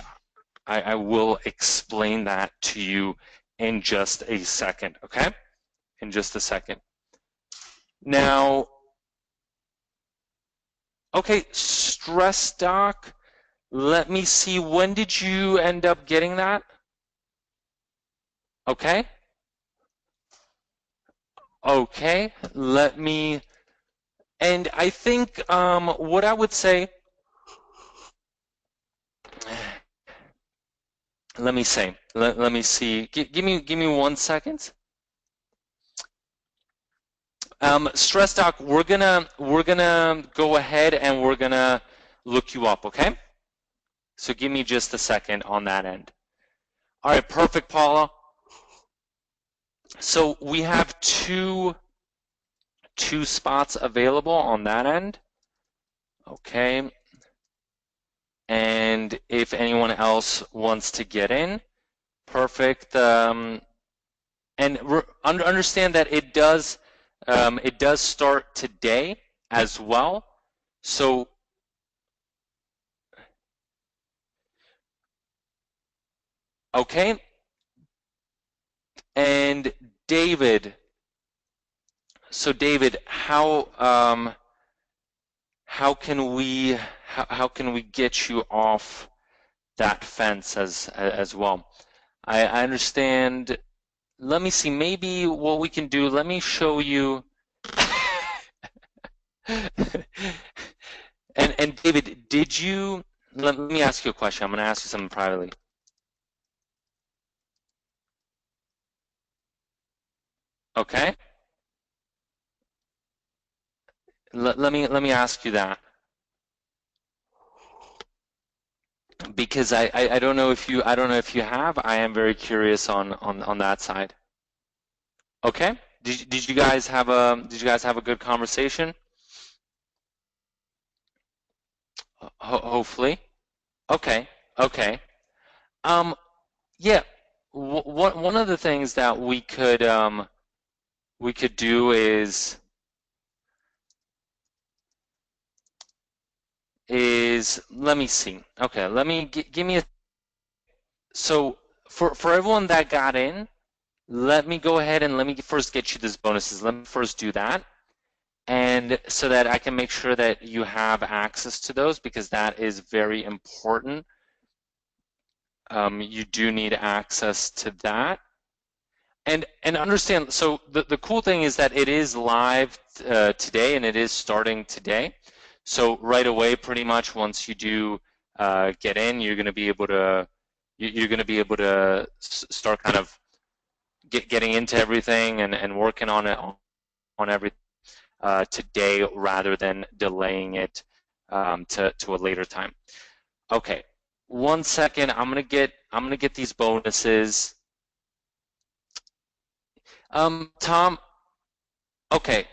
I will explain that to you in just a second, okay? In just a second. Now, okay, Stress Doc, let me see, when did you end up getting that? Okay. Okay. And I think what I would say, let me see. Give me 1 second. Stress Doc, we're gonna go ahead and we're gonna look you up, okay? So give me just a second on that end. All right, perfect, Paula. So we have two spots available on that end, okay? And if anyone else wants to get in, perfect. And understand that it does start today as well. So okay, and David. So David, how can we get you off that fence as well? I understand. Let me see. Maybe what we can do. Let me show you. And David, did you? Let me ask you a question. I'm going to ask you something privately. Okay. Let me ask you that, because I don't know if you have. I am very curious on that side. Okay. Did you guys have a good conversation? Hopefully. Okay. Okay. Um. Yeah. One of the things that we could do is let me see. Okay. Let me give me a. So for everyone that got in, let me go ahead and let me first get you these bonuses. Let me first do that. And so that I can make sure that you have access to those, because that is very important. You do need access to that. And understand, so the cool thing is that it is live today, and it is starting today. So right away, pretty much once you do get in, you're going to be able to start kind of getting into everything and working on it on everything today, rather than delaying it to a later time. Okay, 1 second. I'm gonna get these bonuses. Tom. Okay.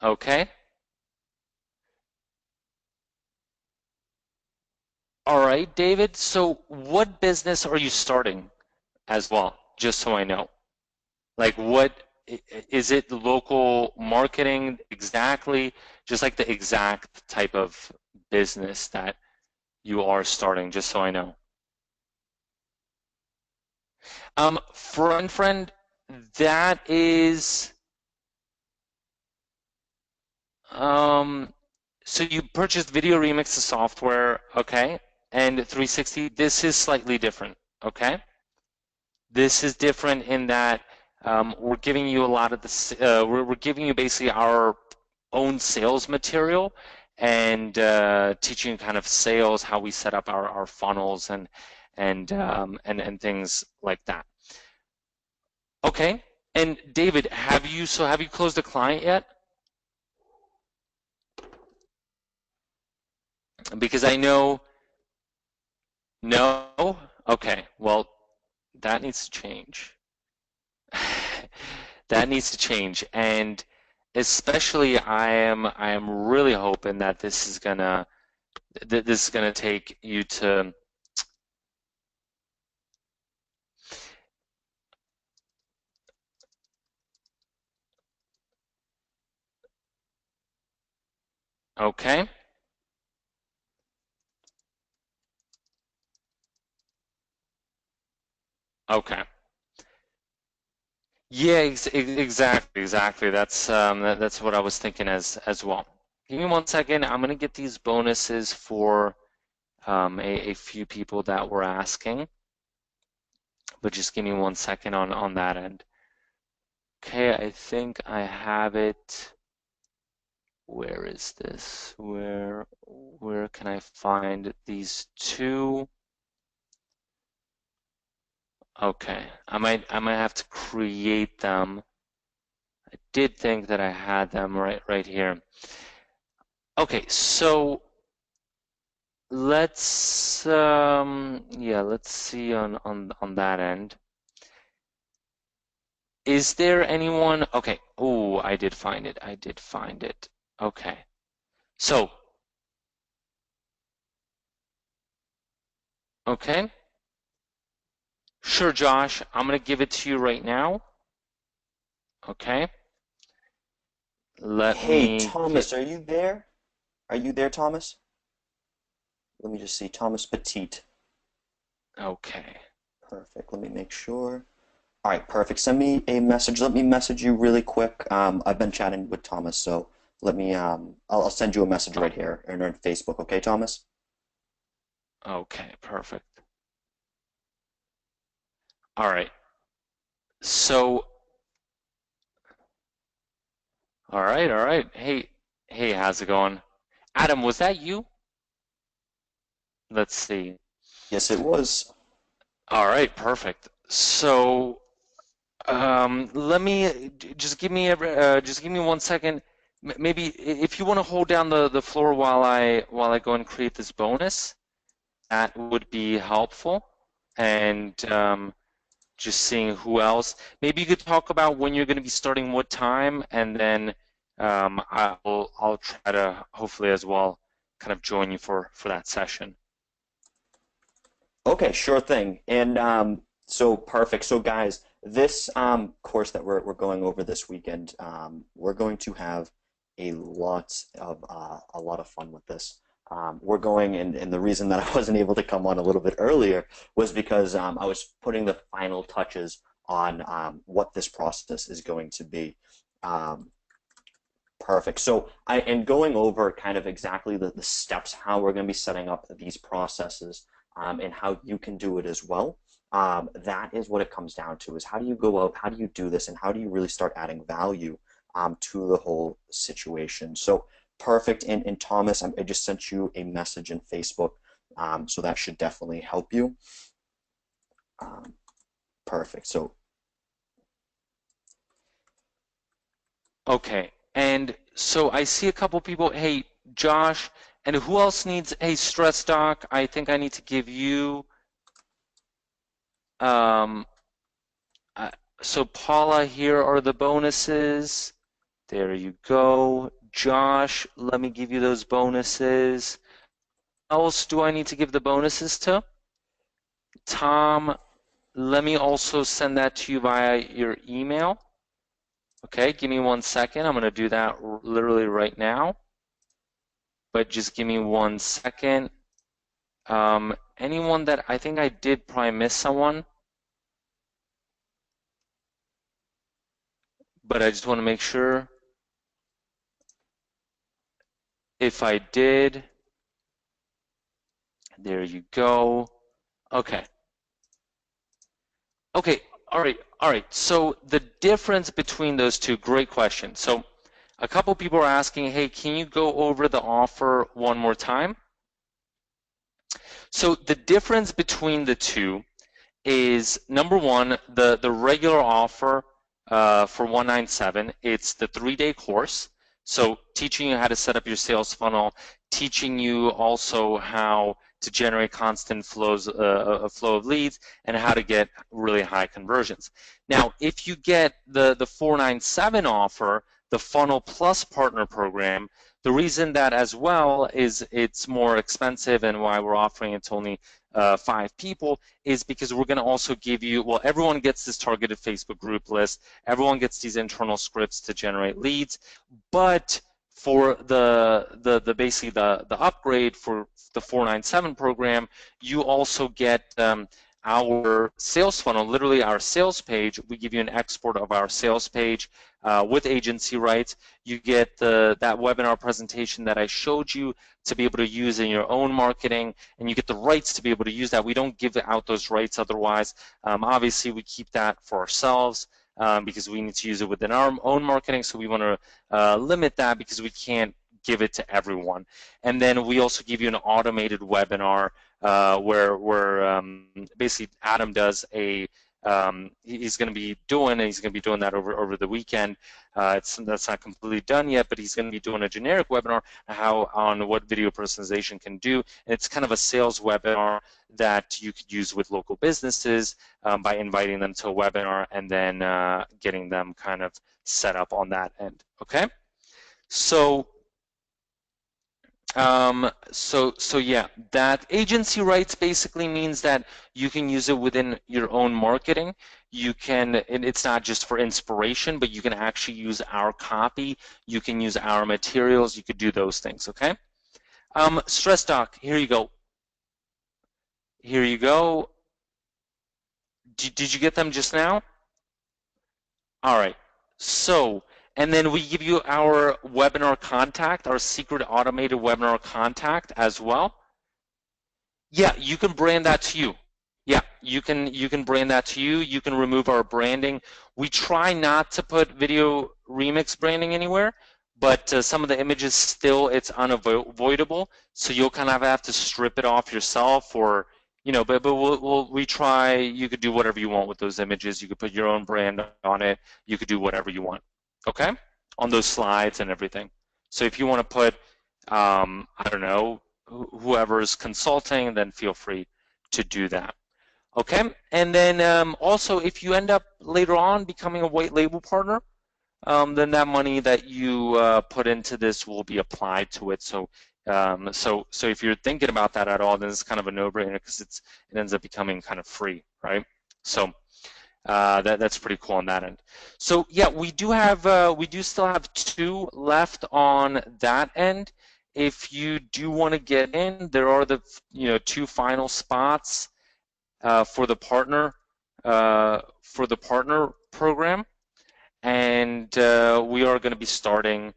Okay. All right, David. So, what business are you starting as well? Just so I know. Like, what is it? Local marketing exactly? Just like the exact type of business that you are starting, just so I know. Friend, that is, so you purchased VideoRemix, the software, okay? And 360, this is slightly different, okay? This is different in that we're giving you a lot of the, we're giving you basically our own sales material, and teaching kind of sales, how we set up our funnels and things like that. Okay. And David, have you closed a client yet? Because I know, no. Okay. Well, that needs to change. That needs to change, and especially I am really hoping that this is gonna take you to. Okay. Okay. Yeah, exactly. That's what I was thinking as well. Give me 1 second. I'm gonna get these bonuses for a few people that were asking. but just give me 1 second on that end. Okay, I think I have it. Where is this? Where can I find these two? Okay, I might have to create them. I did think that I had them right here. Okay, so let's yeah, let's see on that end. Is there anyone? Okay. Oh, I did find it. I did find it. Okay. So, okay. Sure, Josh. I'm gonna give it to you right now. Okay. Let Hey, me get. Thomas, are you there? Are you there, Thomas? Let me just see. Thomas Petite. Okay. Perfect. Let me make sure. All right, perfect. Send me a message. Let me message you really quick. I've been chatting with Thomas, so let me. I'll send you a message Oh, right here or on Facebook. Okay, Thomas? okay. Perfect. All right. So, all right. All right. Hey, hey. How's it going? Adam, was that you? Let's see. Yes, it was. All right. Perfect. So. Let me just give me 1 second. Maybe if you want to hold down the floor while I go and create this bonus, that would be helpful. And just seeing who else. Maybe you could talk about when you're going to be starting what time, and then I'll try to hopefully as well kind of join you for that session. Okay, sure thing. And so perfect. So guys, this course that we're going over this weekend, we're going to have a lot of fun with this. We're going, and the reason that I wasn't able to come on a little bit earlier was because I was putting the final touches on what this process is going to be. Um, Perfect. So I am going over kind of exactly the steps, how we're going to be setting up these processes, and how you can do it as well. That is what it comes down to, is how do you go out, how do you do this, and how do you really start adding value to the whole situation. So perfect. And Thomas, I just sent you a message in Facebook, so that should definitely help you. Um, perfect. So Okay. And so I see a couple people. Hey, Josh, and who else needs? Hey, Stress Doc, I think I need to give you. Um, uh, so Paula, here are the bonuses. There you go. Josh, let me give you those bonuses. Who else do I need to give the bonuses to? Tom, let me also send that to you via your email. Okay, give me 1 second. I'm going to do that literally right now. But just give me 1 second. Anyone that I think I did probably miss someone, but I just want to make sure if I did. There you go. Okay. Okay. All right. All right. So the difference between those two, great question. So a couple people are asking, hey, can you go over the offer one more time? So the difference between the two is number one, the regular offer for 197, it's the 3-day course. So teaching you how to set up your sales funnel, teaching you also how to generate constant flows, a flow of leads, and how to get really high conversions. Now, if you get the 497 offer, the Funnel Plus Partner Program, the reason that as well is it's more expensive and why we're offering it to only 5 people is because we're going to also give you, well, everyone gets this targeted Facebook group list, everyone gets these internal scripts to generate leads, but for the basically the upgrade for the 497 program, you also get our sales funnel, literally our sales page. We give you an export of our sales page with agency rights. You get that webinar presentation that I showed you to be able to use in your own marketing, and you get the rights to be able to use that. We don't give out those rights otherwise. Obviously, we keep that for ourselves because we need to use it within our own marketing, so we want to limit that because we can't give it to everyone. And then we also give you an automated webinar where basically Adam does he's going to be doing that over the weekend. That's not completely done yet, but he's going to be doing a generic webinar on what video personalization can do. And it's kind of a sales webinar that you could use with local businesses by inviting them to a webinar and then getting them kind of set up on that end. Okay, so yeah, that agency rights basically means that you can use it within your own marketing. You can, and it's not just for inspiration, but you can actually use our copy. You can use our materials. You could do those things, okay? Stress Doc, here you go. Here you go. Did you get them just now? All right. So, and then we give you our webinar contact, our secret automated webinar contact as well. Yeah, you can brand that to you. Yeah, you can brand that to you. You can remove our branding. We try not to put Video Remix branding anywhere, but some of the images still it's unavoidable. So you'll kind of have to strip it off yourself, or but we try. You could do whatever you want with those images. You could put your own brand on it. You could do whatever you want. Okay, on those slides and everything. So if you want to put, I don't know, whoever's consulting, then feel free to do that. Okay, and then also if you end up later on becoming a white label partner, then that money that you put into this will be applied to it. So, so if you're thinking about that at all, then it's kind of a no-brainer because it ends up becoming kind of free, right? So that's pretty cool on that end. So yeah, we do still have 2 left on that end. If you do want to get in, there are the 2 final spots for the partner program, and we are going to be starting.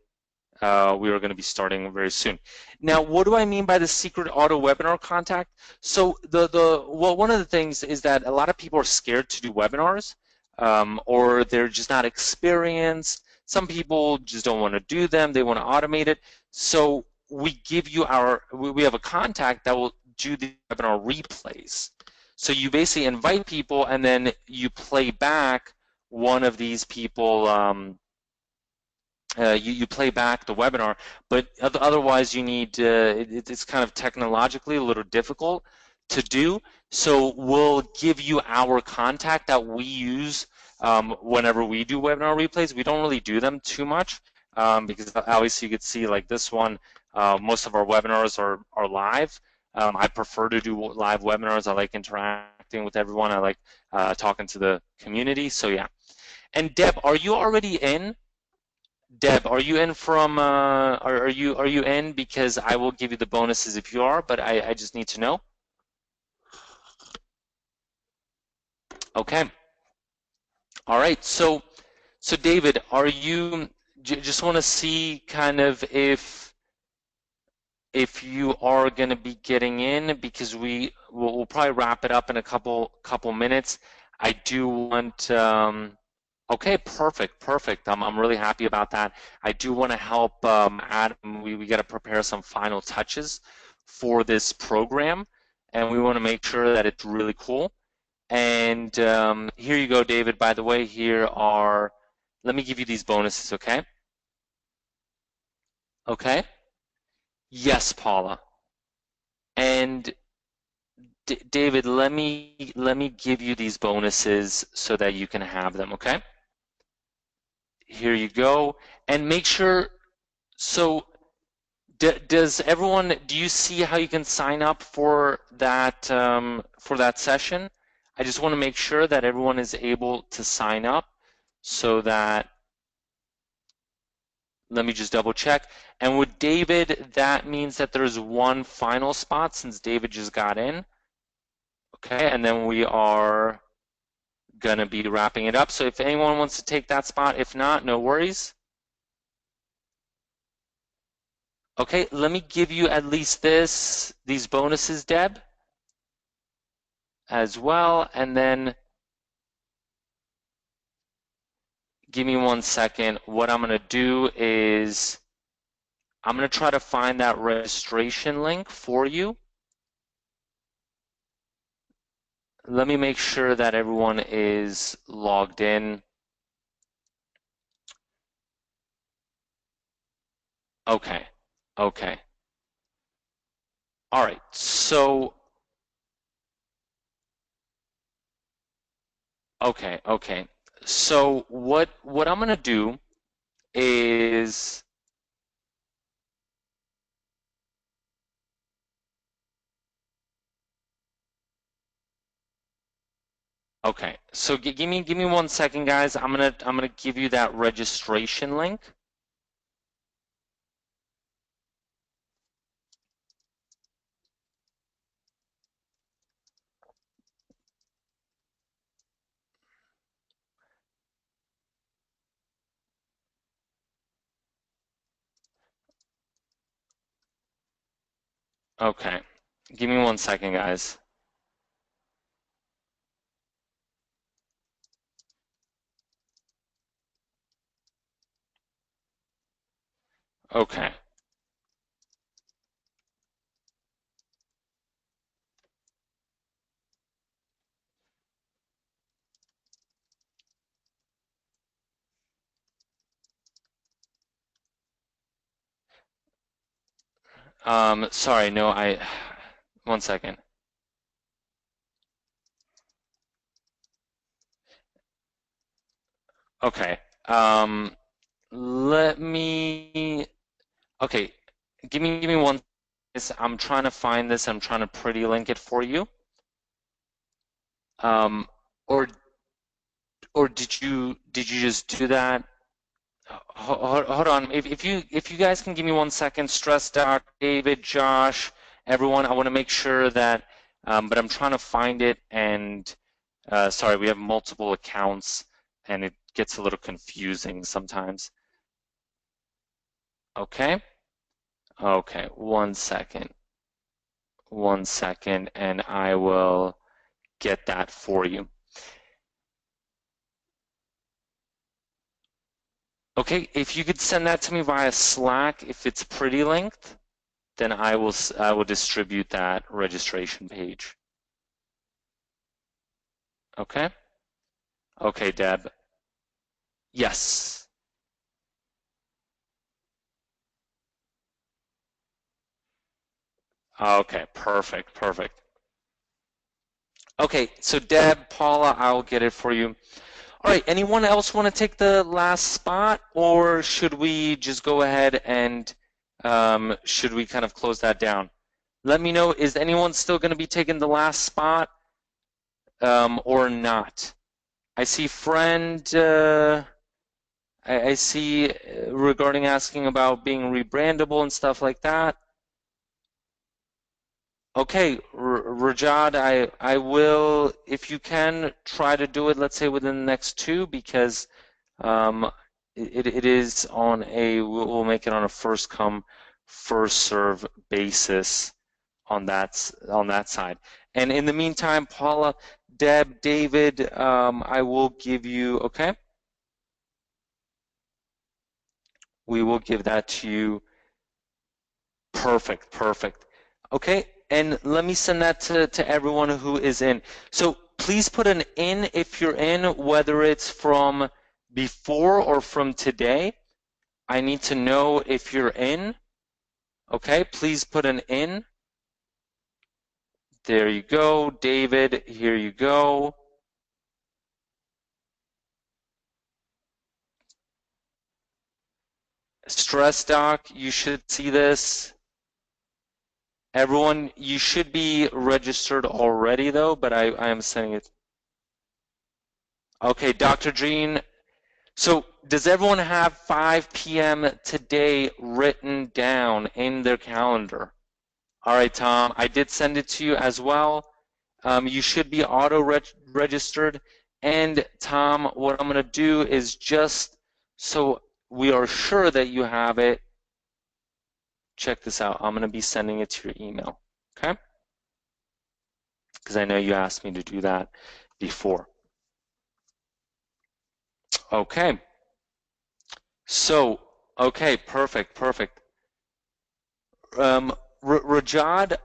Very soon. Now, what do I mean by the secret auto webinar contact? So one of the things is that a lot of people are scared to do webinars, or they're just not experienced. Some people just don't want to do them. They want to automate it. So we give you we have a contact that will do the webinar replays. So you basically invite people, and then you play back one of these people. You play back the webinar, but otherwise you need it's kind of technologically a little difficult to do. So we'll give you our contact that we use whenever we do webinar replays. We don't really do them too much because obviously you could see like this one, most of our webinars are live. I prefer to do live webinars. I like interacting with everyone. I like talking to the community. So yeah. And Deb, are you already in? Deb, are you in from? Are you in? Because I will give you the bonuses if you are, but I just need to know. Okay. All right. So David, are you? Just want to see kind of if you are going to be getting in, because we'll probably wrap it up in a couple minutes. I do want. Okay, perfect. I'm really happy about that. I do want to help Adam. We got to prepare some final touches for this program, and we want to make sure that it's really cool. And here you go, David. By the way, let me give you these bonuses, okay? Okay? Yes, Paula. And David, let me give you these bonuses so that you can have them, okay? Here you go. And make sure, so does everyone, do you see how you can sign up for that session? I just want to make sure that everyone is able to sign up so that, let me just double check. And with David, that means that there's one final spot since David just got in. Okay, and then we are going to be wrapping it up. So if anyone wants to take that spot, if not, no worries. Okay, let me give you at least these bonuses, Deb, as well, and then give me 1 second. What I'm going to do is I'm going to try to find that registration link for you. Let me make sure that everyone is logged in. Okay, okay. All right, so, okay. So what I'm going to do is, okay, so give me 1 second, guys. I'm gonna give you that registration link. Okay, give me 1 second, guys. Okay. Sorry, no, 1 second. Okay. Let me. Okay, give me one. I'm trying to find this. I'm trying to pretty link it for you. Um, or did you just do that? Hold on. If you guys can give me 1 second, Stress Doc, David, Josh, everyone, I want to make sure that. But I'm trying to find it, and sorry, we have multiple accounts, and it gets a little confusing sometimes. Okay. Okay. 1 second. 1 second, and I will get that for you. Okay, if you could send that to me via Slack, if it's pretty linked, then I will distribute that registration page. Okay? Okay, Deb. Yes. Okay, perfect. Okay, so Deb, Paula, I'll get it for you. All right, anyone else want to take the last spot, or should we just go ahead and should we kind of close that down? Let me know, is anyone still going to be taking the last spot or not? I see friend, I see regarding asking about being rebrandable and stuff like that. Okay, Rajad, I will, if you can, try to do it, let's say within the next two, because um, it is on we'll make it on a first come, first serve basis on that side. And in the meantime, Paula, Deb, David, I will give you, okay? We will give that to you. Perfect. Okay, and let me send that to everyone who is in. So please put an in if you're in, whether it's from before or from today. I need to know if you're in. Okay, please put an in. There you go. David, here you go. Stress Doc, you should see this. Everyone, you should be registered already though, but I am sending it. Okay, Dr. Jean, so does everyone have 5 p.m. today written down in their calendar? All right, Tom, I did send it to you as well. You should be auto-registered. And Tom, what I'm going to do is just so we are sure that you have it, check this out. I'm going to be sending it to your email, okay? Because I know you asked me to do that before. Okay. So, okay, perfect, perfect. Rajad,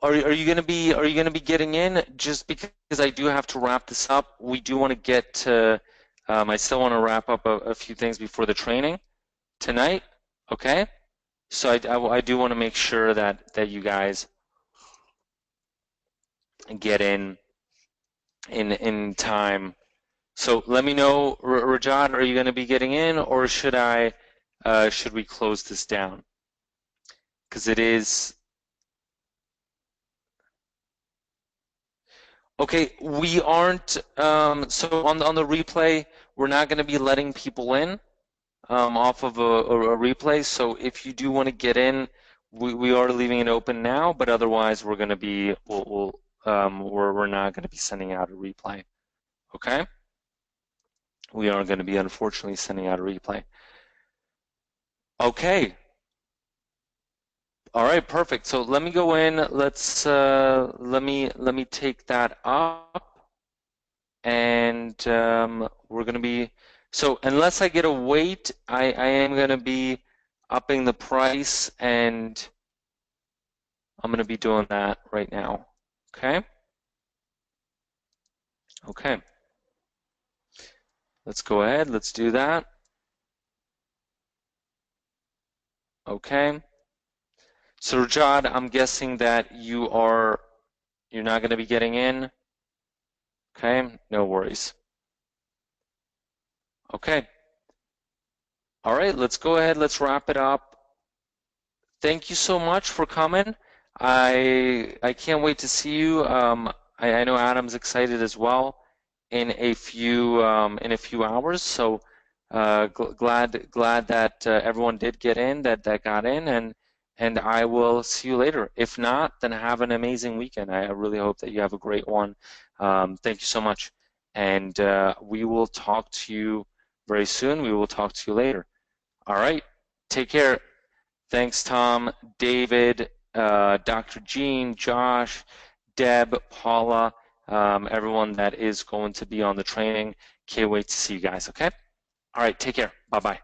are you going to be getting in? Just because I do have to wrap this up. We do want to get to. I still want to wrap up a few things before the training tonight. Okay. So I do want to make sure that you guys get in time. So let me know, Rajad, are you going to be getting in, or should we close this down? Because it is. Okay, we aren't, so on the replay, we're not going to be letting people in off of a replay. So if you do want to get in, we are leaving it open now, but otherwise we're going to be, we're not going to be sending out a replay. Okay? We are going to be unfortunately sending out a replay. Okay. All right, perfect. So let me go in. Let's let me take that up. And we're going to be, so unless I get a wait, I am going to be upping the price, and I'm going to be doing that right now. Okay? Okay. Let's go ahead. Let's do that. Okay. So Rajad, I'm guessing that you're not going to be getting in. Okay? No worries. Okay. All right, let's go ahead. Let's wrap it up. Thank you so much for coming. I can't wait to see you. I know Adam's excited as well in a few hours. So glad that everyone did get in, that got in, and I will see you later. If not, then have an amazing weekend. I really hope that you have a great one. Thank you so much, and we will talk to you very soon. We will talk to you later. All right, take care. Thanks, Tom, David, Dr. Jean, Josh, Deb, Paula, everyone that is going to be on the training. Can't wait to see you guys, okay? All right, take care. Bye-bye.